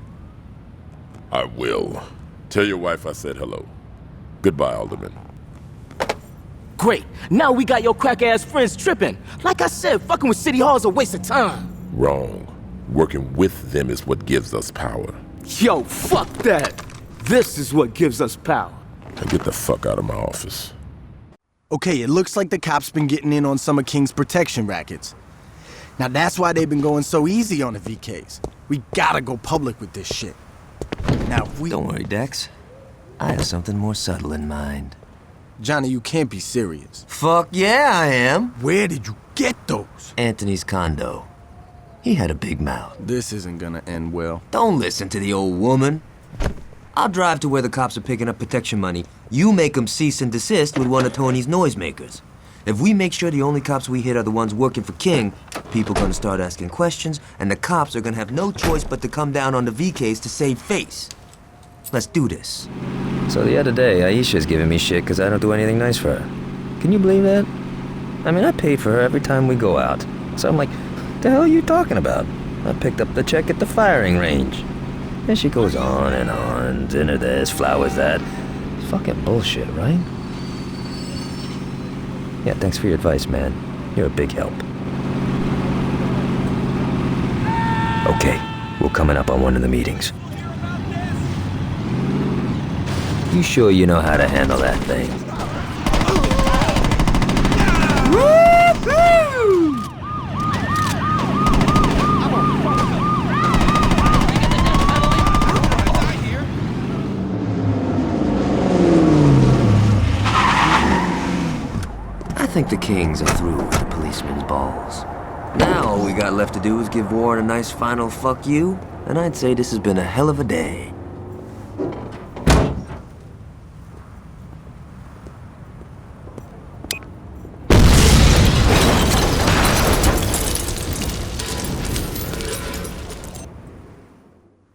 I will. Tell your wife I said hello. Goodbye, Alderman. Great. Now we got your crack-ass friends tripping. Like I said, fucking with City Hall is a waste of time. Wrong. Working with them is what gives us power. Yo, fuck that. This is what gives us power. Now get the fuck out of my office. Okay, it looks like the cops been getting in on some of King's protection rackets. Now that's why they've been going so easy on the VKs. We gotta go public with this shit. Now if we... Don't worry, Dex. I have something more subtle in mind. Johnny, you can't be serious. Fuck yeah, I am. Where did you get those? Anthony's condo. He had a big mouth. This isn't gonna end well. Don't listen to the old woman. I'll drive to where the cops are picking up protection money. You make them cease and desist with one of Tony's noisemakers. If we make sure the only cops we hit are the ones working for King, people are gonna start asking questions, and the cops are gonna have no choice but to come down on the VKs to save face. Let's do this. So the other day, Aisha's giving me shit because I don't do anything nice for her. Can you believe that? I mean, I pay for her every time we go out. So I'm like, what the hell are you talking about? I picked up the check at the firing range. And she goes on, dinner this, flowers that. It's fucking bullshit, right? Yeah, thanks for your advice, man. You're a big help. Okay, we're coming up on one of the meetings. You sure you know how to handle that thing? I think the Kings are through with the policeman's balls. Now all we got left to do is give Warren a nice final fuck you, and I'd say this has been a hell of a day.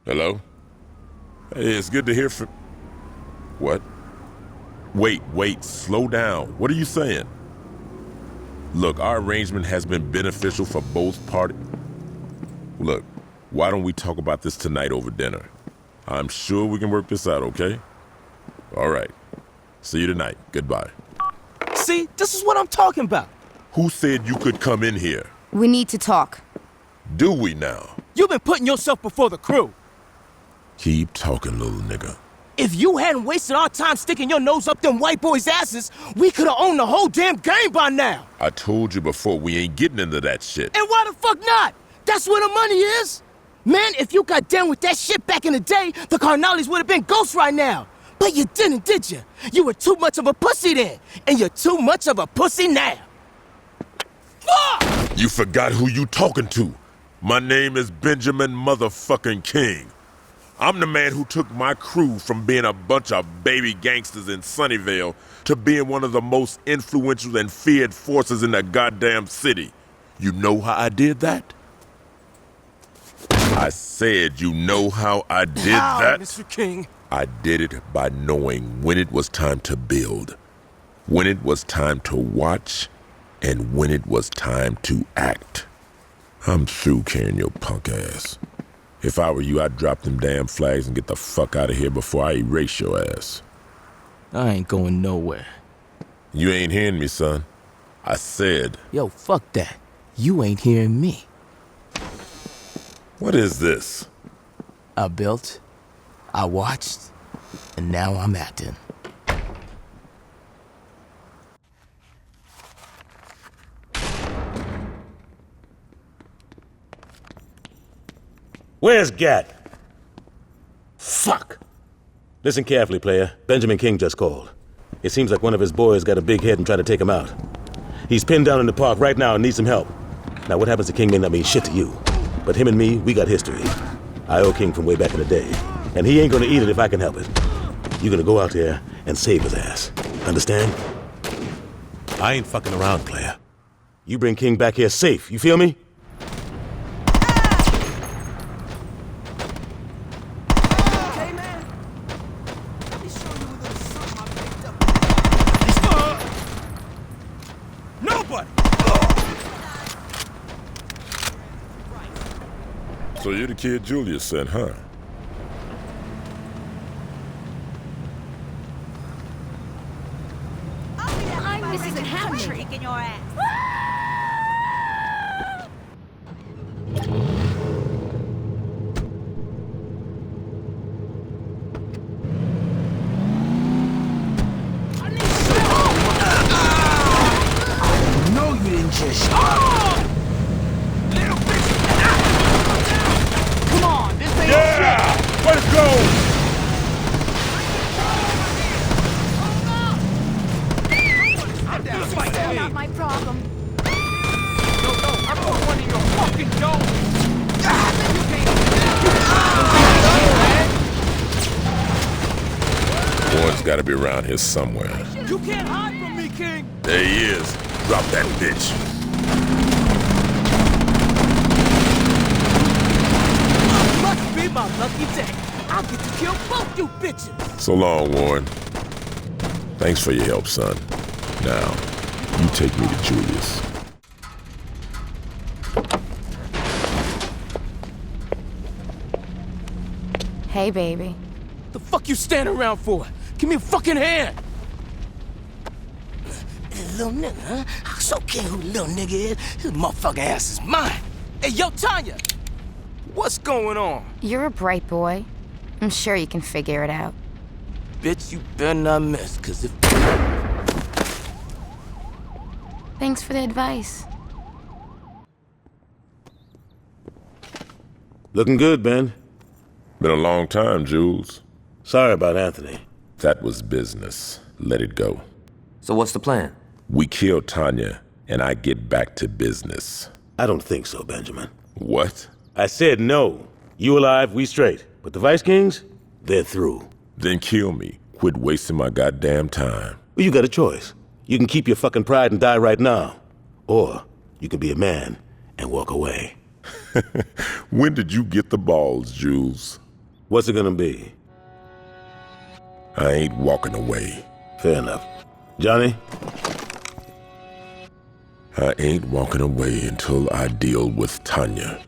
Hello? Hey, it's good to hear from... What? Wait, slow down. What are you saying? Look, our arrangement has been beneficial for both parties. Look, why don't we talk about this tonight over dinner? I'm sure we can work this out, okay? All right. See you tonight. Goodbye. See, this is what I'm talking about. Who said you could come in here? We need to talk. Do we now? You've been putting yourself before the crew. Keep talking, little nigga. If you hadn't wasted our time sticking your nose up them white boys' asses, we could have owned the whole damn game by now. I told you before, we ain't getting into that shit. And why the fuck not? That's where the money is. Man, if you got down with that shit back in the day, the Carnales would have been ghosts right now. But you didn't, did you? You were too much of a pussy then, and you're too much of a pussy now. Fuck! You forgot who you talking to. My name is Benjamin motherfucking King. I'm the man who took my crew from being a bunch of baby gangsters in Sunnyvale to being one of the most influential and feared forces in the goddamn city. You know how I did that? I said you know how I did that? Mr. King? I did it by knowing when it was time to build, when it was time to watch, and when it was time to act. I'm through carrying your punk ass. If I were you, I'd drop them damn flags and get the fuck out of here before I erase your ass. I ain't going nowhere. You ain't hearing me, son. I said... Yo, fuck that. You ain't hearing me. What is this? I built, I watched, and now I'm acting. Where's Gat? Fuck! Listen carefully, player. Benjamin King just called. It seems like one of his boys got a big head and tried to take him out. He's pinned down in the park right now and needs some help. Now, what happens to King may not mean shit to you. But him and me, we got history. I owe King from way back in the day. And he ain't gonna eat it if I can help it. You're gonna go out there and save his ass. Understand? I ain't fucking around, player. You bring King back here safe, you feel me? buddy. So you're the kid Julius sent, huh? This isn't happening. Kicking your ass. No, you didn't just. Little bitch! Come on, this ain't shit! Let's go! This is still not my problem. No, I'm going one of your fucking domes. Warren's gotta be around here somewhere. You can't hide from me, King. There he is. Drop that bitch. Must be my lucky day. I'll get to kill both you bitches. So long, Warren. Thanks for your help, son. Now, you take me to Julius. Hey, baby. The fuck you standing around for? Give me a fucking hand. Little nigga, huh? I so care who little nigga is. His motherfucking ass is mine. Hey, yo, Tanya. What's going on? You're a bright boy. I'm sure you can figure it out. Bitch, you better not miss, cause if... Thanks for the advice. Looking good, Ben. Been a long time, Jules. Sorry about Anthony. That was business. Let it go. So what's the plan? We kill Tanya, and I get back to business. I don't think so, Benjamin. What? I said no. You alive, we straight. But the Vice Kings, they're through. Then kill me. Quit wasting my goddamn time. Well, you got a choice. You can keep your fucking pride and die right now. Or you can be a man and walk away. When did you get the balls, Jules? What's it gonna be? I ain't walking away. Fair enough. Johnny? I ain't walking away until I deal with Tanya.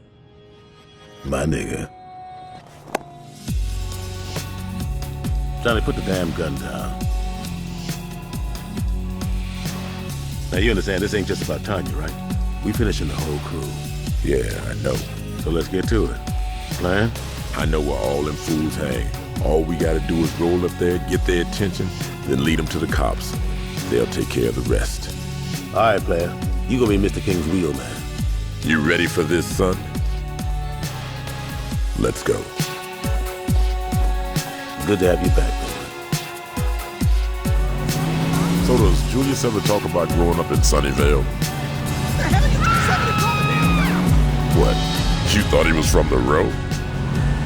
My nigga. Johnny, put the damn gun down. Now you understand this ain't just about Tanya, right? We finishing the whole crew. Yeah, I know. So let's get to it. Plan? I know where all them fools hang. All we gotta do is roll up there, get their attention, then lead them to the cops. They'll take care of the rest. All right, player. You gonna be Mr. King's wheelman. You ready for this, son? Let's go. Good to have you back, man. So does Julius ever talk about growing up in Sunnyvale? What? You thought he was from the road?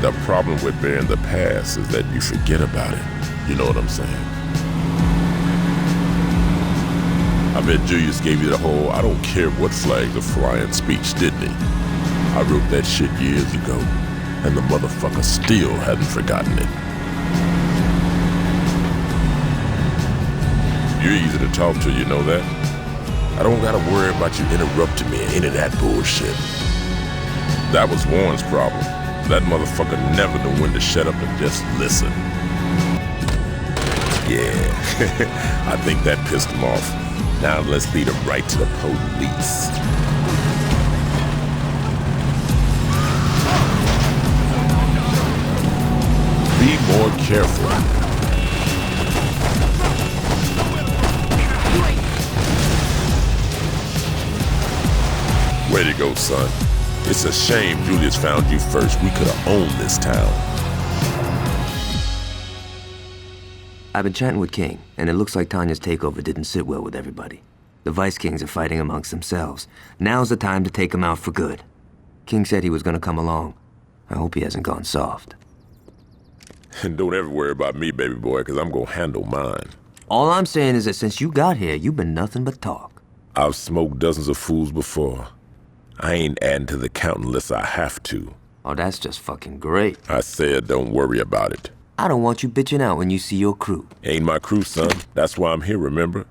The problem with bearing the past is that you forget about it. You know what I'm saying? I bet Julius gave you the whole I don't care what flags are flying speech, didn't he? I wrote that shit years ago, and the motherfucker still hadn't forgotten it. You're easy to talk to, you know that? I don't gotta worry about you interrupting me or any of that bullshit. That was Warren's problem. That motherfucker never knew when to shut up and just listen. Yeah, I think that pissed him off. Now let's lead him right to the police. Be more careful. Way to go, son. It's a shame Julius found you first. We could have owned this town. I've been chatting with King, and it looks like Tanya's takeover didn't sit well with everybody. The Vice Kings are fighting amongst themselves. Now's the time to take them out for good. King said he was gonna come along. I hope he hasn't gone soft. And don't ever worry about me, baby boy, because I'm gonna handle mine. All I'm saying is that since you got here, you've been nothing but talk. I've smoked dozens of fools before. I ain't adding to the count unless I have to. Oh, that's just fucking great. I said don't worry about it. I don't want you bitching out when you see your crew. Ain't my crew, son. That's why I'm here, remember?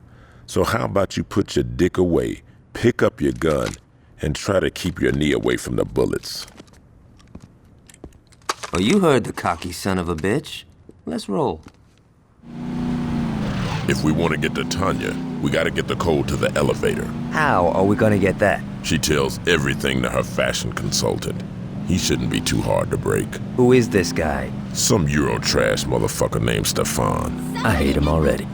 So how about you put your dick away Pick up your gun and try to keep your knee away from the bullets. Oh, you heard the cocky son of a bitch. Let's roll. If we want to get to Tanya, we gotta get the code to the elevator. How are we gonna get that? She tells everything to her fashion consultant. He shouldn't be too hard to break. Who is this guy? Some Euro trash motherfucker named Stefan. I hate him already.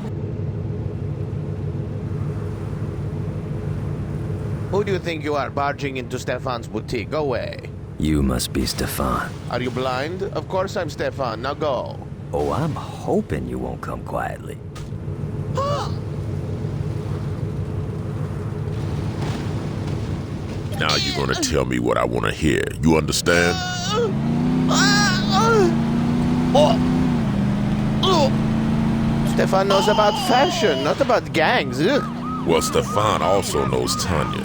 Who do you think you are barging into Stefan's boutique? Go away. You must be Stefan. Are you blind? Of course I'm Stefan. Now go. Oh, I'm hoping you won't come quietly. Now you're gonna tell me what I wanna hear. You understand? Stefan knows about fashion, not about gangs. Ugh. Well, Stefan also knows Tanya,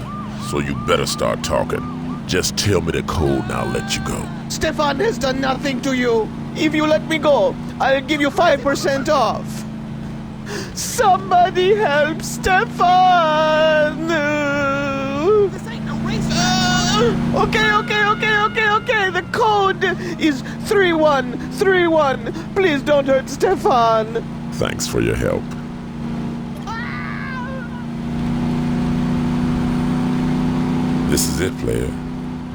so you better start talking. Just tell me the code and I'll let you go. Stefan has done nothing to you. If you let me go, I'll give you 5% off. Somebody help Stefan! This ain't no race. Okay. The code is 3131. Please don't hurt Stefan. Thanks for your help. This is it, player.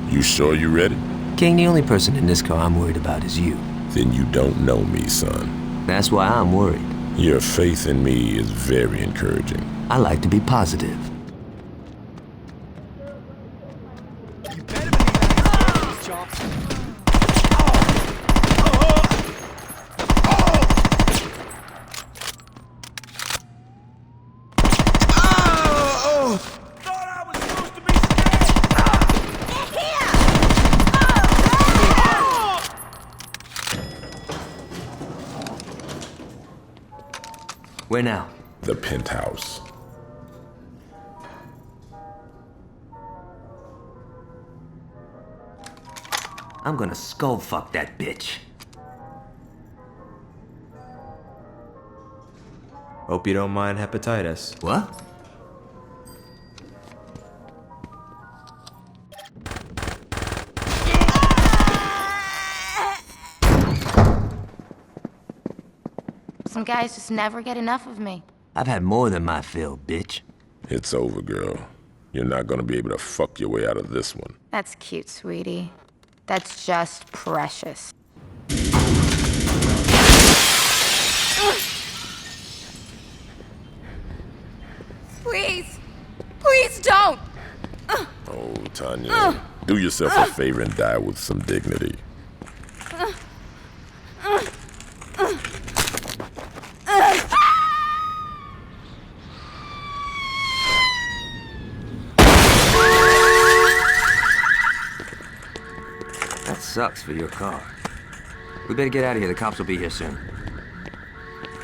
You sure you ready? King, the only person in this car I'm worried about is you. Then you don't know me, son. That's why I'm worried. Your faith in me is very encouraging. I like to be positive. Where now? The penthouse. I'm gonna skull fuck that bitch. Hope you don't mind hepatitis. What? Some guys just never get enough of me. I've had more than my fill, bitch. It's over, girl. You're not gonna be able to fuck your way out of this one. That's cute, sweetie. That's just precious. Please! Please don't! Oh, Tanya. Do yourself a favor and die with some dignity. That sucks for your car. We better get out of here. The cops will be here soon.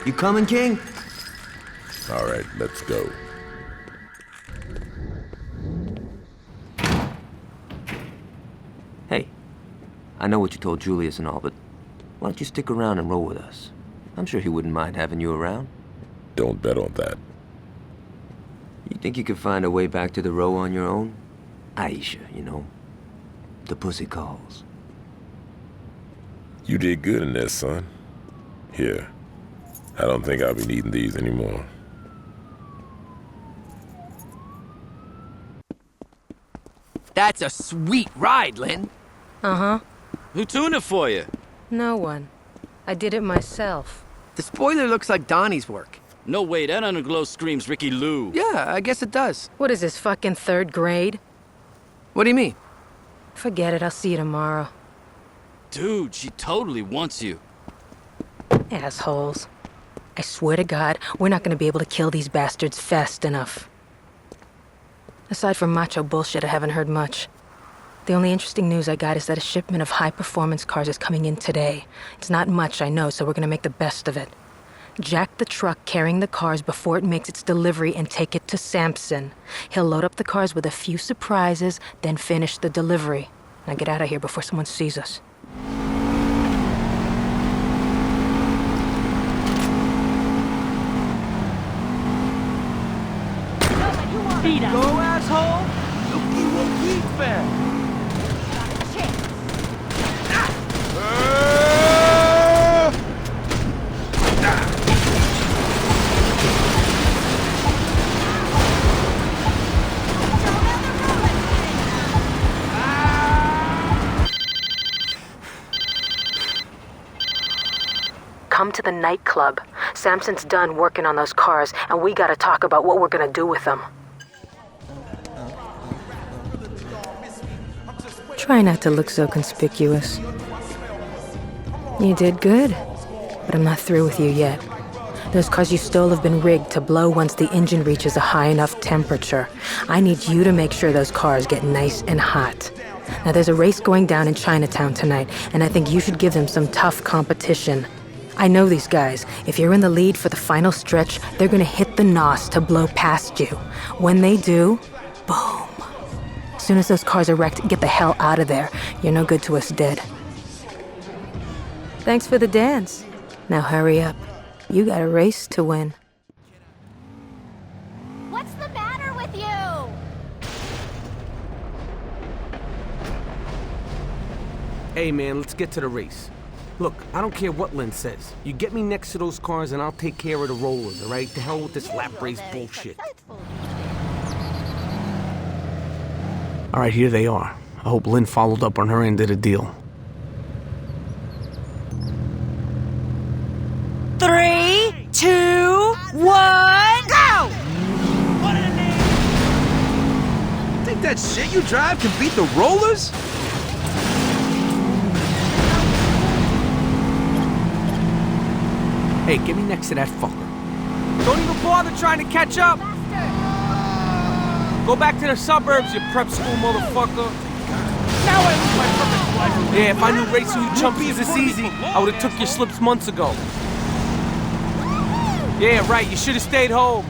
You coming, King? All right, let's go. Hey, I know what you told Julius and all, but why don't you stick around and roll with us? I'm sure he wouldn't mind having you around. Don't bet on that. You think you could find a way back to the row on your own? Aisha, you know. The pussy calls. You did good in there, son. Here. I don't think I'll be needing these anymore. That's a sweet ride, Lynn. Uh-huh. Who tuned it for you? No one. I did it myself. The spoiler looks like Donnie's work. No way, that underglow screams Ricky Lou. Yeah, I guess it does. What is this, fucking third grade? What do you mean? Forget it, I'll see you tomorrow. Dude, she totally wants you. Assholes. I swear to God, we're not gonna be able to kill these bastards fast enough. Aside from macho bullshit, I haven't heard much. The only interesting news I got is that a shipment of high-performance cars is coming in today. It's not much, I know, so we're gonna make the best of it. Jack the truck carrying the cars before it makes its delivery and take it to Sampson. He'll load up the cars with a few surprises, then finish the delivery. Now get out of here before someone sees us. The Mhyre. Go, asshole! Looky what we found! Come to the nightclub. Samson's done working on those cars, and we gotta talk about what we're gonna do with them. Try not to look so conspicuous. You did good, but I'm not through with you yet. Those cars you stole have been rigged to blow once the engine reaches a high enough temperature. I need you to make sure those cars get nice and hot. Now, there's a race going down in Chinatown tonight, and I think you should give them some tough competition. I know these guys. If you're in the lead for the final stretch, they're gonna hit the NOS to blow past you. When they do, boom. As soon as those cars are wrecked, get the hell out of there. You're no good to us dead. Thanks for the dance. Now hurry up. You got a race to win. What's the matter with you? Hey man, let's get to the race. Look, I don't care what Lynn says. You get me next to those cars and I'll take care of the rollers, all right? To hell with this lap race bullshit. All right, here they are. I hope Lynn followed up on her end of the deal. 3, 2, 1, go! Think that shit you drive can beat the rollers? Hey, get me next to that fucker. Don't even bother trying to catch up. Go back to the suburbs, you prep school motherfucker. Now I lose my perfect life. Yeah, if I knew racing you chumps was this easy, I would've took your slips months ago. Yeah, right, you should've stayed home.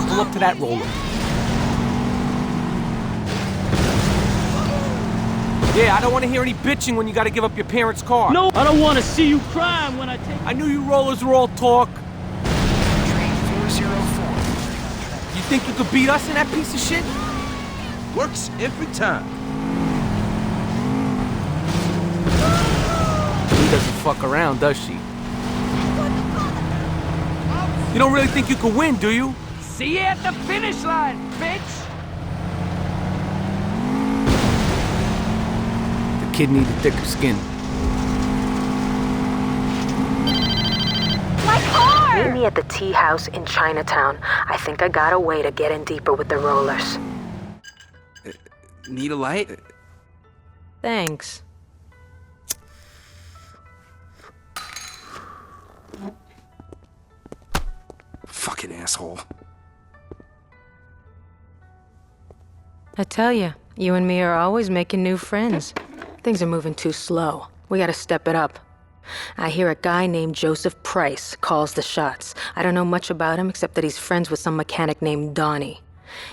Pull up to that roller. Yeah, I don't want to hear any bitching when you got to give up your parents' car. No, I don't want to see you crying when I take... I knew you rollers were all talk. Train 404. You think you could beat us in that piece of shit? Works every time. She doesn't fuck around, does she? You don't really think you could win, do you? See you at the finish line, bitch! Kid needs a thicker skin. My car! Meet me at the tea house in Chinatown. I think I got a way to get in deeper with the rollers. Need a light? Thanks. Fucking asshole. I tell you, you and me are always making new friends. Things are moving too slow. We gotta step it up. I hear a guy named Joseph Price calls the shots. I don't know much about him except that he's friends with some mechanic named Donnie.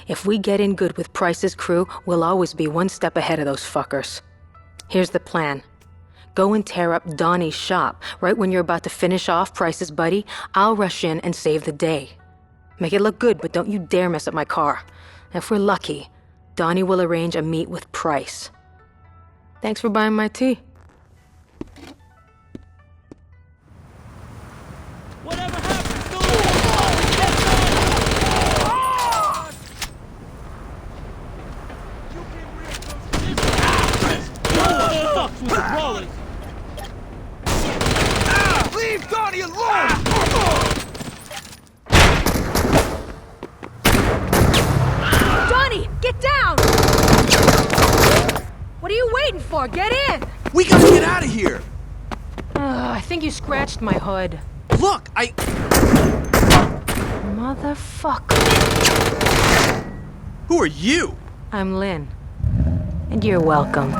If we get in good with Price's crew, we'll always be one step ahead of those fuckers. Here's the plan. Go and tear up Donnie's shop. Right when you're about to finish off Price's buddy, I'll rush in and save the day. Make it look good, but don't you dare mess up my car. If we're lucky, Donnie will arrange a meet with Price. Thanks for buying my tea. Whatever happens, go! Fucks with the rollers. Leave Donnie alone! Donnie, get down! What are you waiting for? Get in! We gotta get out of here! I think you scratched my hood. Look, Motherfucker. Who are you? I'm Lynn. And you're welcome.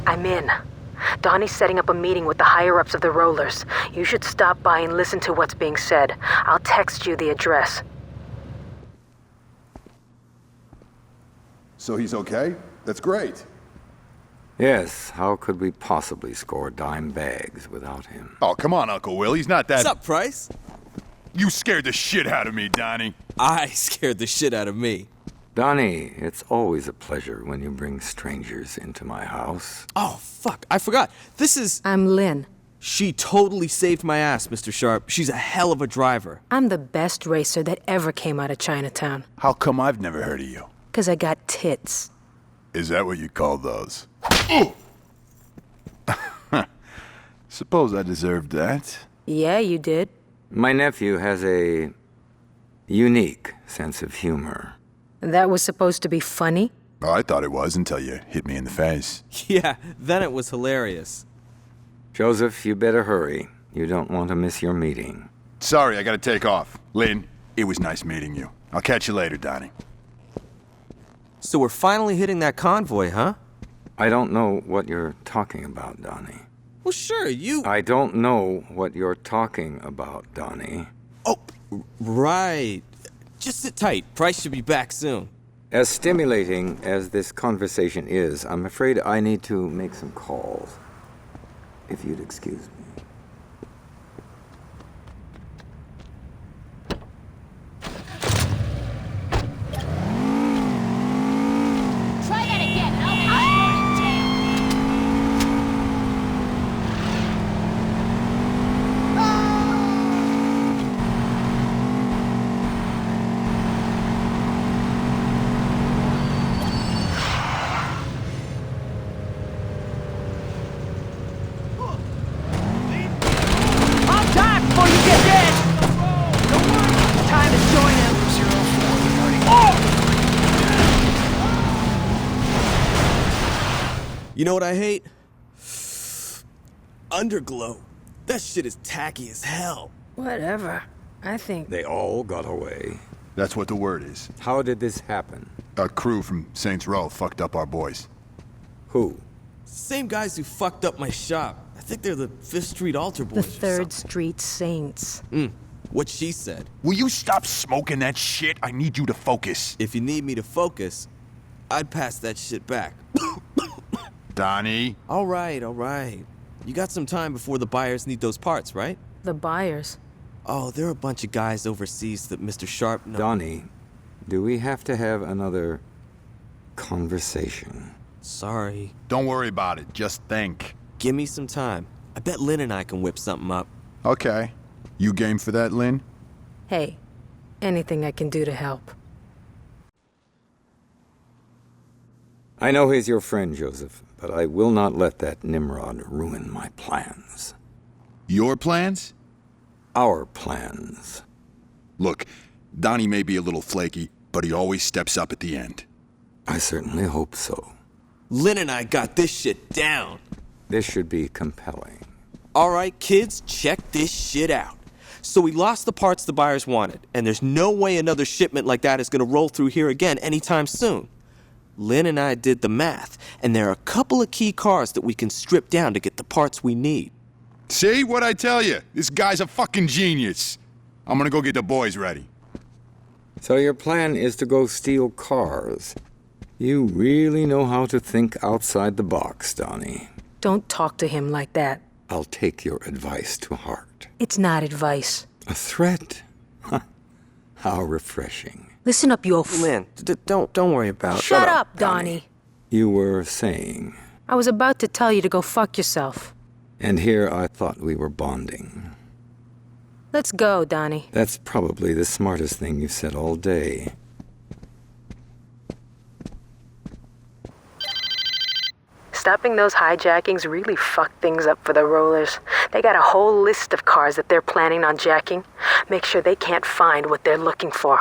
I'm in. Donnie's setting up a meeting with the higher-ups of the rollers. You should stop by and listen to what's being said. I'll text you the address. So he's okay? That's great. Yes, how could we possibly score dime bags without him? Oh, come on, Uncle Will. He's not that... What's up, Price? You scared the shit out of me, Donnie. I scared the shit out of me. Donnie, it's always a pleasure when you bring strangers into my house. Oh, fuck. I forgot. This is... I'm Lynn. She totally saved my ass, Mr. Sharp. She's a hell of a driver. I'm the best racer that ever came out of Chinatown. How come I've never heard of you? 'Cause I got tits. Is that what you call those? Suppose I deserved that. Yeah, you did. My nephew has a unique sense of humor. That was supposed to be funny? Oh, I thought it was until you hit me in the face. Yeah, then it was hilarious. Joseph, you better hurry. You don't want to miss your meeting. Sorry, I gotta take off. Lynn, it was nice meeting you. I'll catch you later, Donnie. So we're finally hitting that convoy, huh? I don't know what you're talking about, Donnie. Well, sure, you... I don't know what you're talking about, Donnie. Oh, right. Just sit tight. Price should be back soon. As stimulating as this conversation is, I'm afraid I need to make some calls. If you'd excuse me. Try that again. I'll You know what I hate? Underglow. That shit is tacky as hell. Whatever. I think... They all got away. That's what the word is. How did this happen? A crew from Saints Row fucked up our boys. Who? Same guys who fucked up my shop. I think they're the 5th Street Altar Boys. The 3rd Street Saints. What she said. Will you stop smoking that shit? I need you to focus. If you need me to focus, I'd pass that shit back. Donnie. All right. You got some time before the buyers need those parts, right? The buyers? Oh, there are a bunch of guys overseas that Mr. Sharp knows. Donnie, do we have to have another conversation? Sorry. Don't worry about it. Just think. Give me some time. I bet Lynn and I can whip something up. Okay. You game for that, Lynn? Hey, anything I can do to help. I know he's your friend, Joseph, but I will not let that Nimrod ruin my plans. Your plans? Our plans. Look, Donnie may be a little flaky, but he always steps up at the end. I certainly hope so. Lynn and I got this shit down. This should be compelling. All right, kids, check this shit out. So we lost the parts the buyers wanted, and there's no way another shipment like that is gonna roll through here again anytime soon. Lynn and I did the math, and there are a couple of key cars that we can strip down to get the parts we need. See what I tell you? This guy's a fucking genius. I'm gonna go get the boys ready. So your plan is to go steal cars. You really know how to think outside the box, Donnie. Don't talk to him like that. I'll take your advice to heart. It's not advice. A threat? How refreshing. Listen up, you Lynn, don't worry about it. Shut up, Donnie. You were saying... I was about to tell you to go fuck yourself. And here I thought we were bonding. Let's go, Donnie. That's probably the smartest thing you've said all day. Stopping those hijackings really fucked things up for the rollers. They got a whole list of cars that they're planning on jacking. Make sure they can't find what they're looking for.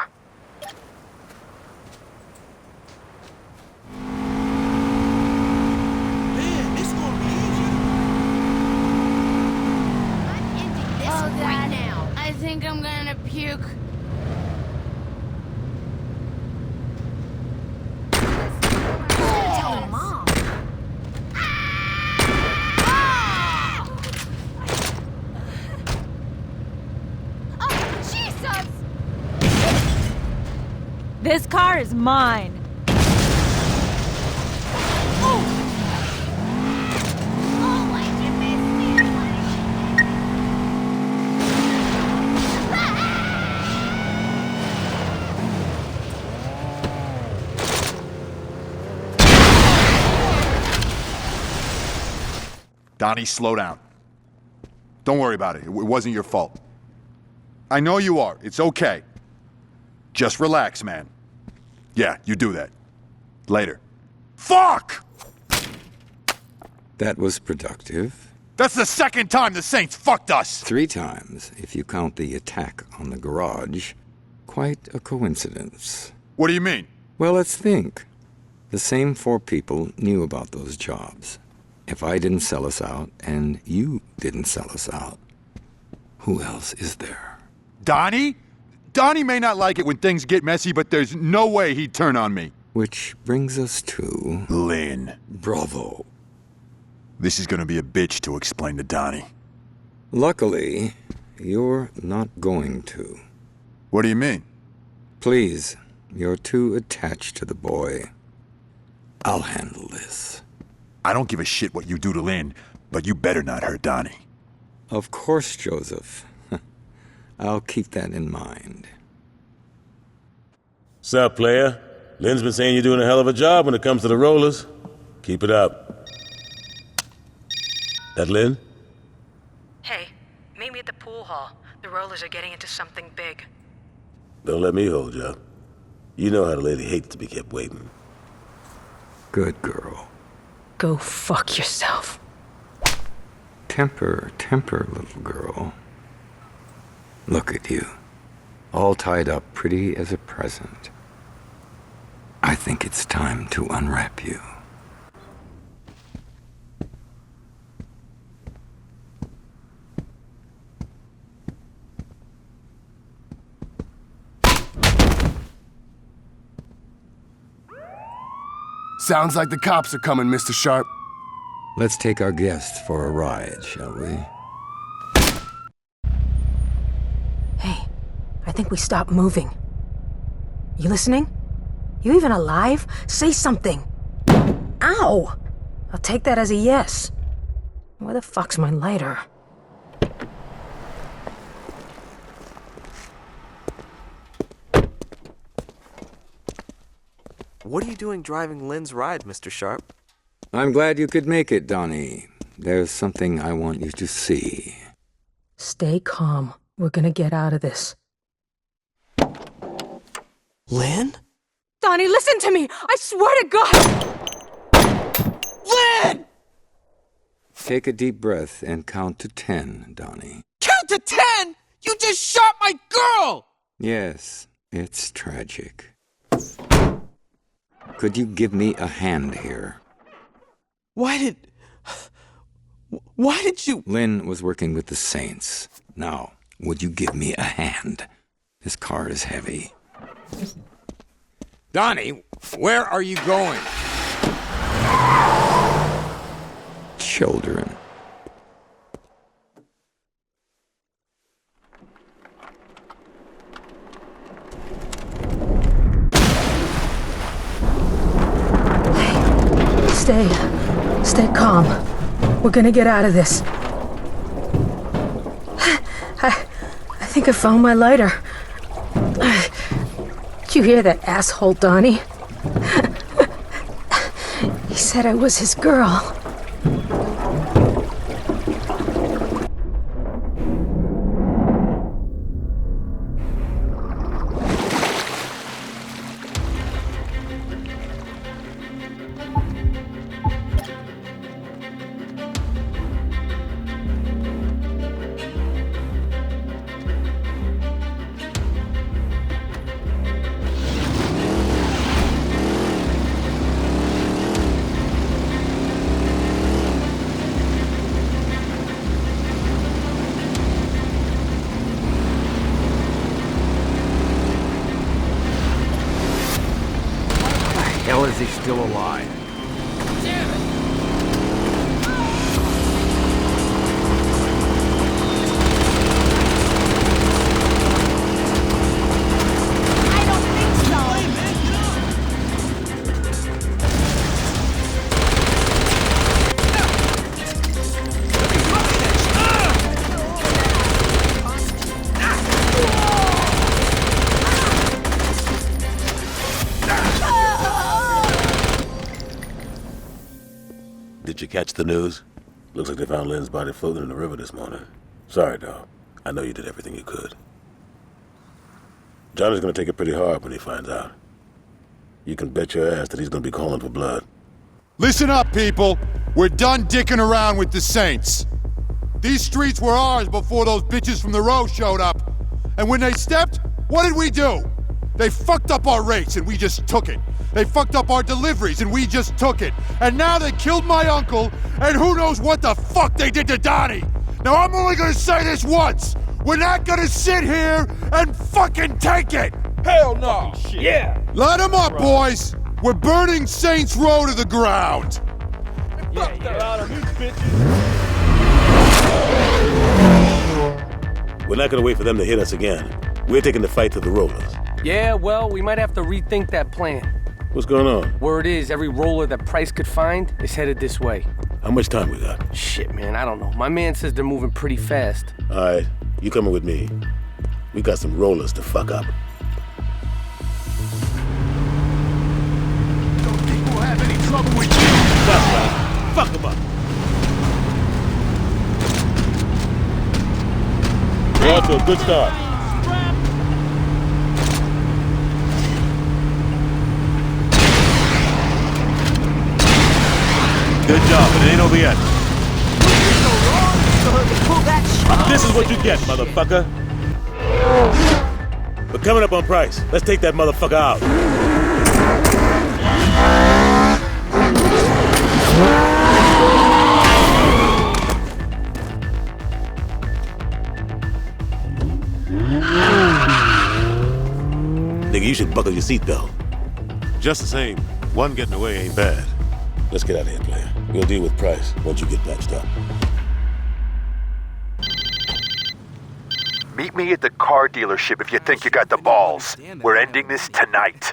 I think I'm gonna puke. Tell Mom. Oh, Jesus! This car is mine. Donnie, slow down. Don't worry about it. It wasn't your fault. I know you are. It's okay. Just relax, man. Yeah, you do that. Later. Fuck! That was productive. That's the second time the Saints fucked us! 3 times, if you count the attack on the garage. Quite a coincidence. What do you mean? Well, let's think. The same 4 people knew about those jobs. If I didn't sell us out, and you didn't sell us out, who else is there? Donnie? Donnie may not like it when things get messy, but there's no way he'd turn on me. Which brings us to... Lynn. Bravo. This is gonna be a bitch to explain to Donnie. Luckily, you're not going to. What do you mean? Please, you're too attached to the boy. I'll handle this. I don't give a shit what you do to Lynn, but you better not hurt Donnie. Of course, Joseph. I'll keep that in mind. Sup, player? Lynn's been saying you're doing a hell of a job when it comes to the rollers. Keep it up. That Lynn? Hey, meet me at the pool hall. The rollers are getting into something big. Don't let me hold you up. You know how the lady hates to be kept waiting. Good girl. Go fuck yourself. Temper, temper, little girl. Look at you. All tied up pretty as a present. I think it's time to unwrap you. Sounds like the cops are coming, Mr. Sharp. Let's take our guest for a ride, shall we? Hey, I think we stopped moving. You listening? You even alive? Say something. Ow! I'll take that as a yes. Where the fuck's my lighter? What are you doing driving Lynn's ride, Mr. Sharp? I'm glad you could make it, Donnie. There's something I want you to see. Stay calm. We're gonna get out of this. Lynn? Donnie, listen to me! I swear to God! Lynn! Take a deep breath and count to 10, Donnie. Count to 10?! You just shot my girl! Yes, it's tragic. Could you give me a hand here? Why did you... Lynn was working with the Saints. Now, would you give me a hand? This car is heavy. Donnie, where are you going? Children. Stay calm. We're gonna get out of this. I think I found my lighter. Did you hear that asshole, Donnie? He said I was his girl. How is he still alive? Did you catch the news? Looks like they found Lynn's body floating in the river this morning. Sorry, dog. I know you did everything you could. Johnny's gonna take it pretty hard when he finds out. You can bet your ass that he's gonna be calling for blood. Listen up, people. We're done dicking around with the Saints. These streets were ours before those bitches from the row showed up. And when they stepped, what did we do? They fucked up our rates and we just took it. They fucked up our deliveries and we just took it. And now they killed my uncle, and who knows what the fuck they did to Donnie. Now I'm only gonna say this once. We're not gonna sit here and fucking take it! Hell no! Yeah! Light them up, boys! We're burning Saints Row to the ground! Fuck the lot of these bitches! We're not gonna wait for them to hit us again. We're taking the fight to the rollers. Yeah, well, we might have to rethink that plan. What's going on? Word is, every roller that Price could find is headed this way. How much time we got? Shit, man, I don't know. My man says they're moving pretty fast. All right, you coming with me. We got some rollers to fuck up. Don't think we'll have any trouble with you. That's right. Fuck them up. We're off to a good start. Good job, but it ain't over yet. This is what you get, motherfucker. We're coming up on Price. Let's take that motherfucker out. Nigga, you should buckle your seatbelt. Just the same, one getting away ain't bad. Let's get out of here, player. We'll deal with Price once you get patched up. Meet me at the car dealership if you think you got the balls. We're ending this tonight.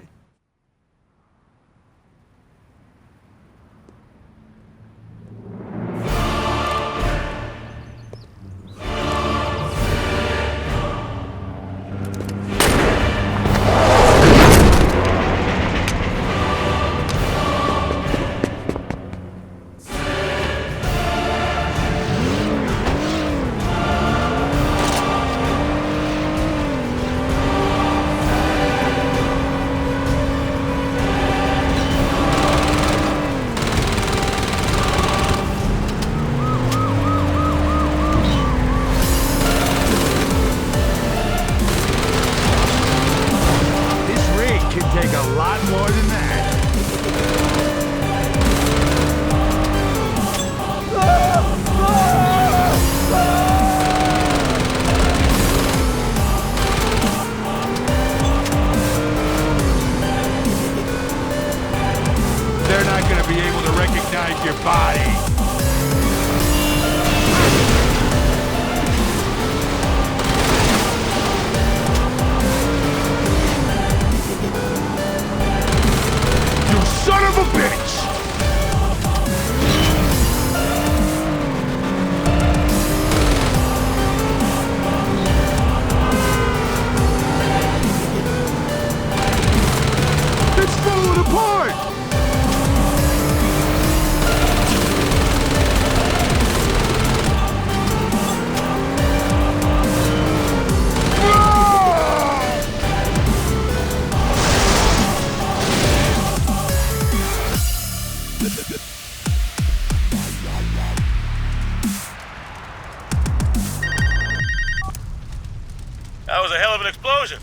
That was a hell of an explosion.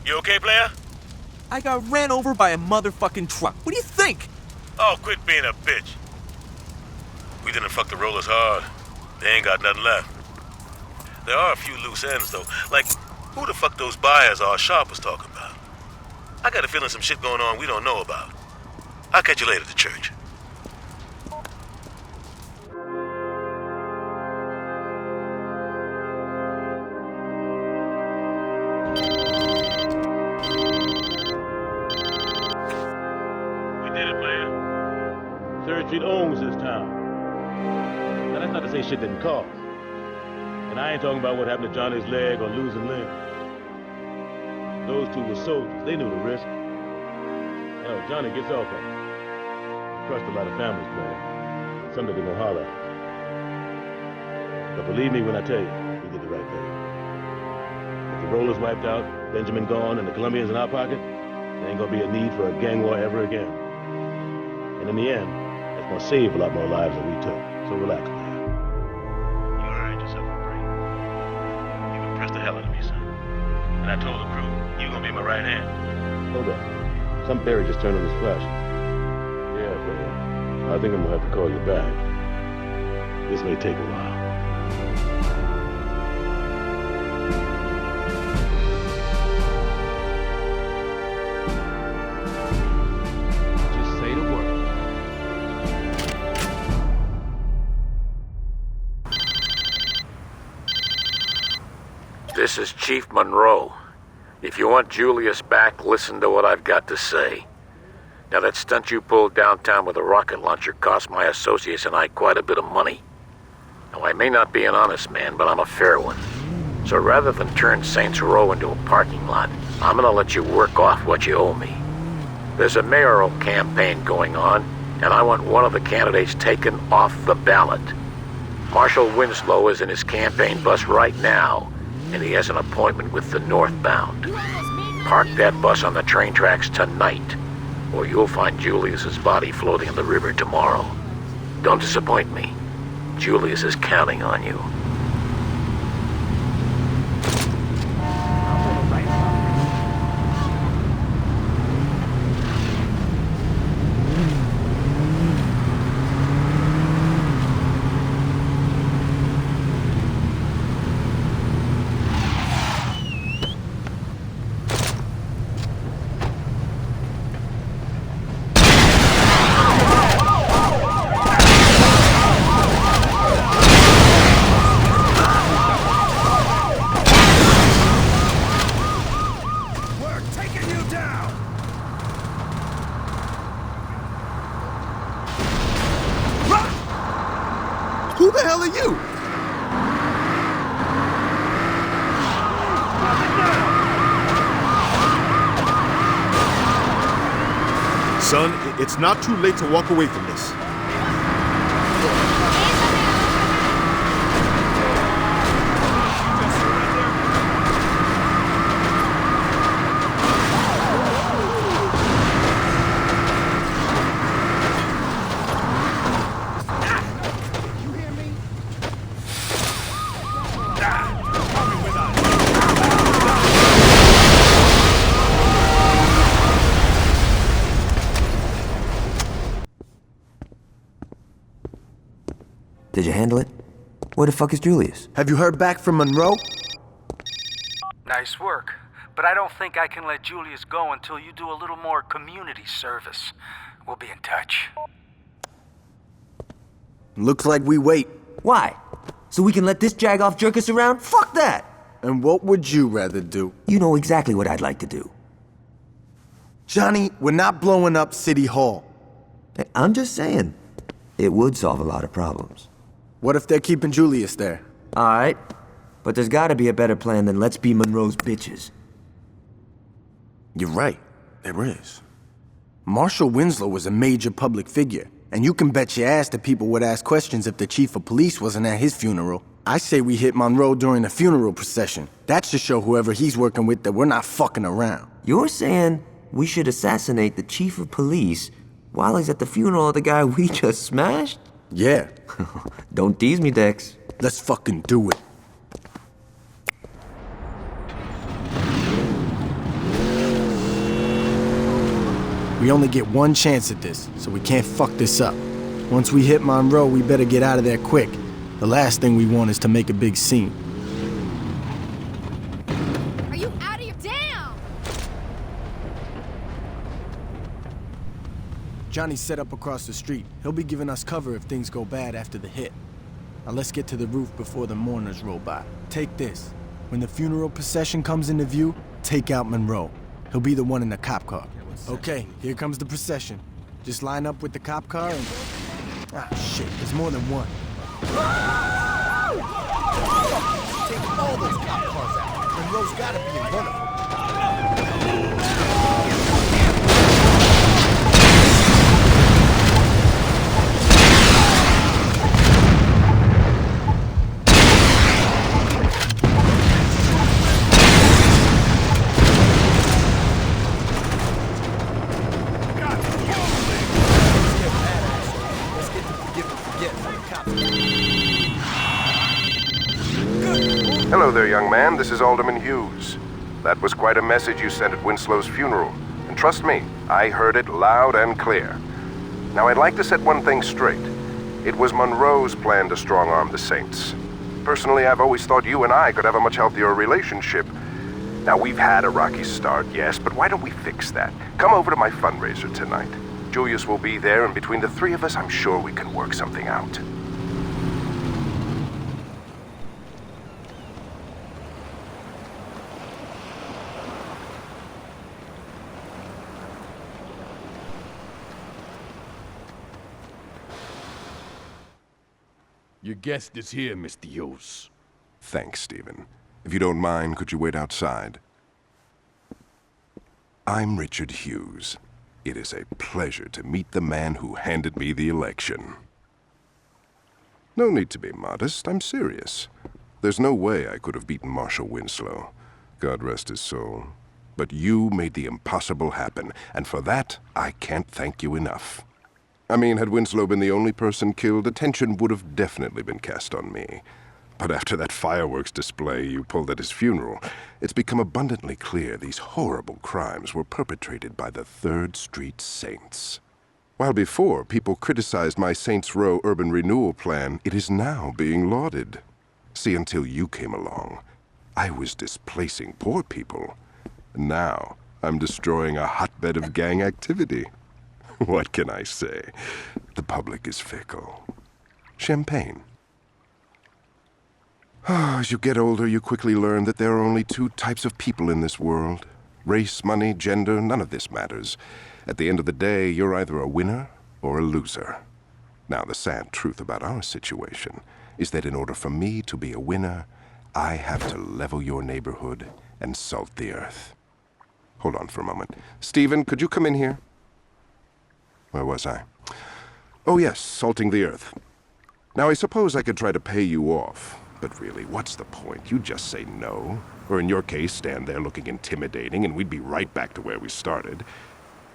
You okay, player? I got ran over by a motherfucking truck. What do you think? Oh, quit being a bitch. We didn't fuck the rollers hard. They ain't got nothing left. There are a few loose ends, though. Like, who the fuck those buyers are Sharp was talking about? I got a feeling some shit going on we don't know about. I'll catch you later at the church. We did it, player. 3rd Street owns this town. Now, that's not to say shit didn't cost. And I ain't talking about what happened to Johnny's leg or losing limb. Those two were soldiers. They knew the risk. Hell, Johnny gets off on it. Crushed a lot of families, man. Someday they're gonna holler. But believe me when I tell you, we did the right thing. If the rollers wiped out, Benjamin gone, and the Colombians in our pocket, there ain't gonna be a need for a gang war ever again. And in the end, that's gonna save a lot more lives than we took. So relax, man. You earned yourself a break. You've impressed the hell out of me, son. And I told the crew, you're gonna be my right hand. Hold up. Some berry just turned on his flash. Yeah, but I think I'm gonna have to call you back. This may take a while. Just say the word. This is Chief Monroe. If you want Julius back, listen to what I've got to say. Now, that stunt you pulled downtown with a rocket launcher cost my associates and I quite a bit of money. Now, I may not be an honest man, but I'm a fair one. So rather than turn Saints Row into a parking lot, I'm gonna let you work off what you owe me. There's a mayoral campaign going on, and I want one of the candidates taken off the ballot. Marshal Winslow is in his campaign bus right now, and he has an appointment with the northbound. Park that bus on the train tracks tonight, or you'll find Julius's body floating in the river tomorrow. Don't disappoint me. Julius is counting on you. Who the hell are you? Son, it's not too late to walk away from this. Did you handle it? Where the fuck is Julius? Have you heard back from Monroe? Nice work. But I don't think I can let Julius go until you do a little more community service. We'll be in touch. Looks like we wait. Why? So we can let this jag-off jerk us around? Fuck that! And what would you rather do? You know exactly what I'd like to do. Johnny, we're not blowing up City Hall. Hey, I'm just saying, it would solve a lot of problems. What if they're keeping Julius there? Alright, but there's gotta be a better plan than let's be Monroe's bitches. You're right, there is. Marshal Winslow was a major public figure, and you can bet your ass that people would ask questions if the chief of police wasn't at his funeral. I say we hit Monroe during the funeral procession. That should show whoever he's working with that we're not fucking around. You're saying we should assassinate the chief of police while he's at the funeral of the guy we just smashed? Yeah. Don't tease me, Dex. Let's fucking do it. We only get one chance at this, so we can't fuck this up. Once we hit Monroe, we better get out of there quick. The last thing we want is to make a big scene. Are you out of your damn? Johnny's set up across the street. He'll be giving us cover if things go bad after the hit. Now let's get to the roof before the mourners roll by. Take this. When the funeral procession comes into view, take out Monroe. He'll be the one in the cop car. Okay, here comes the procession. Just line up with the cop car and... Ah, shit, there's more than one. Take all those cop cars out. Monroe's gotta be in front of them. Hello there, young man. This is Alderman Hughes. That was quite a message you sent at Winslow's funeral. And trust me, I heard it loud and clear. Now, I'd like to set one thing straight. It was Monroe's plan to strong-arm the Saints. Personally, I've always thought you and I could have a much healthier relationship. Now, we've had a rocky start, yes, but why don't we fix that? Come over to my fundraiser tonight. Julius will be there, and between the three of us, I'm sure we can work something out. Your guest is here, Mr. Hughes. Thanks, Stephen. If you don't mind, could you wait outside? I'm Richard Hughes. It is a pleasure to meet the man who handed me the election. No need to be modest, I'm serious. There's no way I could have beaten Marshal Winslow. God rest his soul. But you made the impossible happen, and for that, I can't thank you enough. I mean, had Winslow been the only person killed, attention would have definitely been cast on me. But after that fireworks display you pulled at his funeral, it's become abundantly clear these horrible crimes were perpetrated by the 3rd Street Saints. While before people criticized my Saints Row urban renewal plan, it is now being lauded. See, until you came along, I was displacing poor people. Now, I'm destroying a hotbed of gang activity. What can I say? The public is fickle. Champagne. As you get older, you quickly learn that there are only 2 types of people in this world. Race, money, gender, none of this matters. At the end of the day, you're either a winner or a loser. Now, the sad truth about our situation is that in order for me to be a winner, I have to level your neighborhood and salt the earth. Hold on for a moment. Stephen, could you come in here? Where was I? Oh yes, salting the earth. Now I suppose I could try to pay you off, but really, what's the point? You just say no, or in your case, stand there looking intimidating, and we'd be right back to where we started.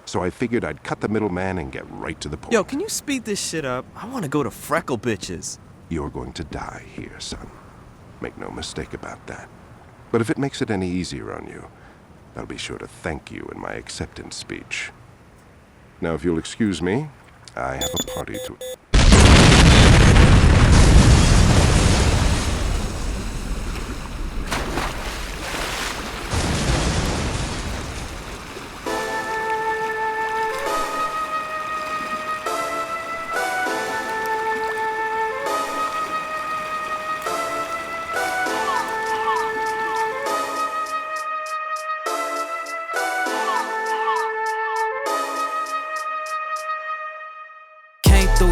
So I figured I'd cut the middleman and get right to the point. Yo, can you speed this shit up? I want to go to Freckle Bitches. You're going to die here, son. Make no mistake about that. But if it makes it any easier on you, I'll be sure to thank you in my acceptance speech. Now, if you'll excuse me, I have a party to...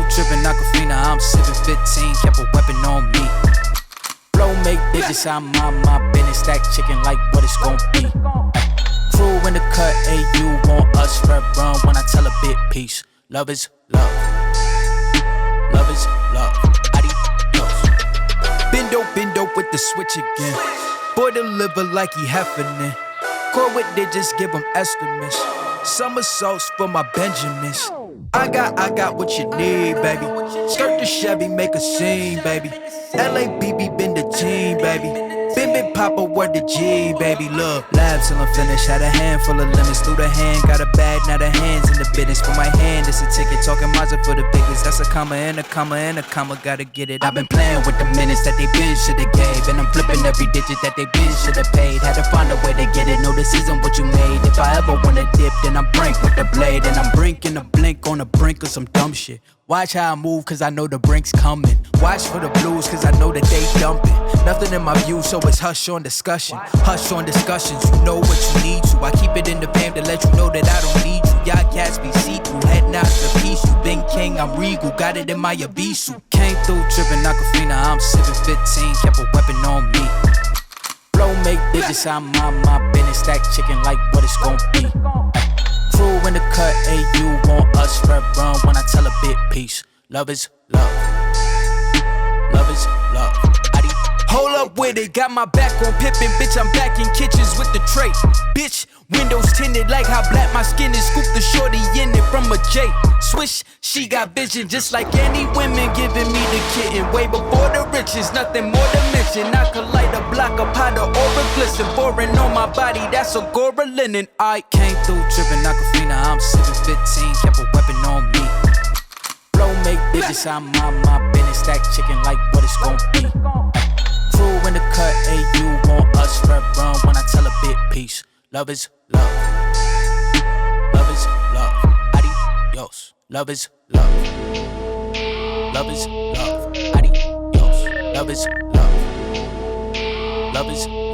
Trippin' Aquafina, I'm sippin' 15, kept a weapon on me. Flow make digits, I'm on my business, stack chicken like what it's gon' be. Crew in the cut, AU want us, red run when I tell a bit piece. Love is love. Love is love. Adios. Bendo with the switch again. Boy deliver like he heffin'. Core with digits, give him estimates. Somersaults for my Benjamins. I got what you need, baby. Skirt the Chevy, make a scene, baby. LABB been the team, baby. Big Papa, word the G, baby. Look, labs till I'm finished. Had a handful of lemons through the hand. Got a bag, now the hands in the business. For my hand, it's a ticket. Talking Mhyre for the biggest. That's a comma and a comma and a comma. Gotta get it. I've been playing with the minutes that they been shoulda gave. And I'm flipping every digit that they been shoulda paid. Had to find a way to get it. No, this isn't what you made. If I ever wanna dip, then I'm brink with the blade. And I'm brinking a blink on the brink of some dumb shit. Watch how I move, cause I know the brink's coming. Watch for the blues, cause I know that they dumping. Nothing in my view, so it's hush on discussion. Hush on discussions, you know what you need to. I keep it in the fam to let you know that I don't need you. Y'all cats be see-through, head not the piece. You been king, I'm regal, got it in my Abisu. Came through trippin' Aquafina, I'm sippin' 15, kept a weapon on me. Flow make digits, I'm on my business, stack chicken like what it's gon' be. Crew in the cut, AU want us, red run when I tell a bit piece. Love is love. Love is love. Hold up with it, got my back on Pippin, bitch, I'm back in kitchens with the tray. Bitch, Windows tinted like how black my skin is. Scoop the shorty in it from a J. Swish, she got vision just like any women giving me the kitten. Way before the riches, nothing more to mention. I could light a block up high to aura glisten. Foreign on my body, that's a Gora linen. I came through dripping Aquafina, I'm 715, kept a weapon on me. Flow make digits, I'm on my business. Stack chicken like what it's gon' be. Crew in the cut, AU want us red run when I tell a bit peace. Love is love. Love is love. Adios. Love is love. Love is love. Adios. Love is love. Love is love.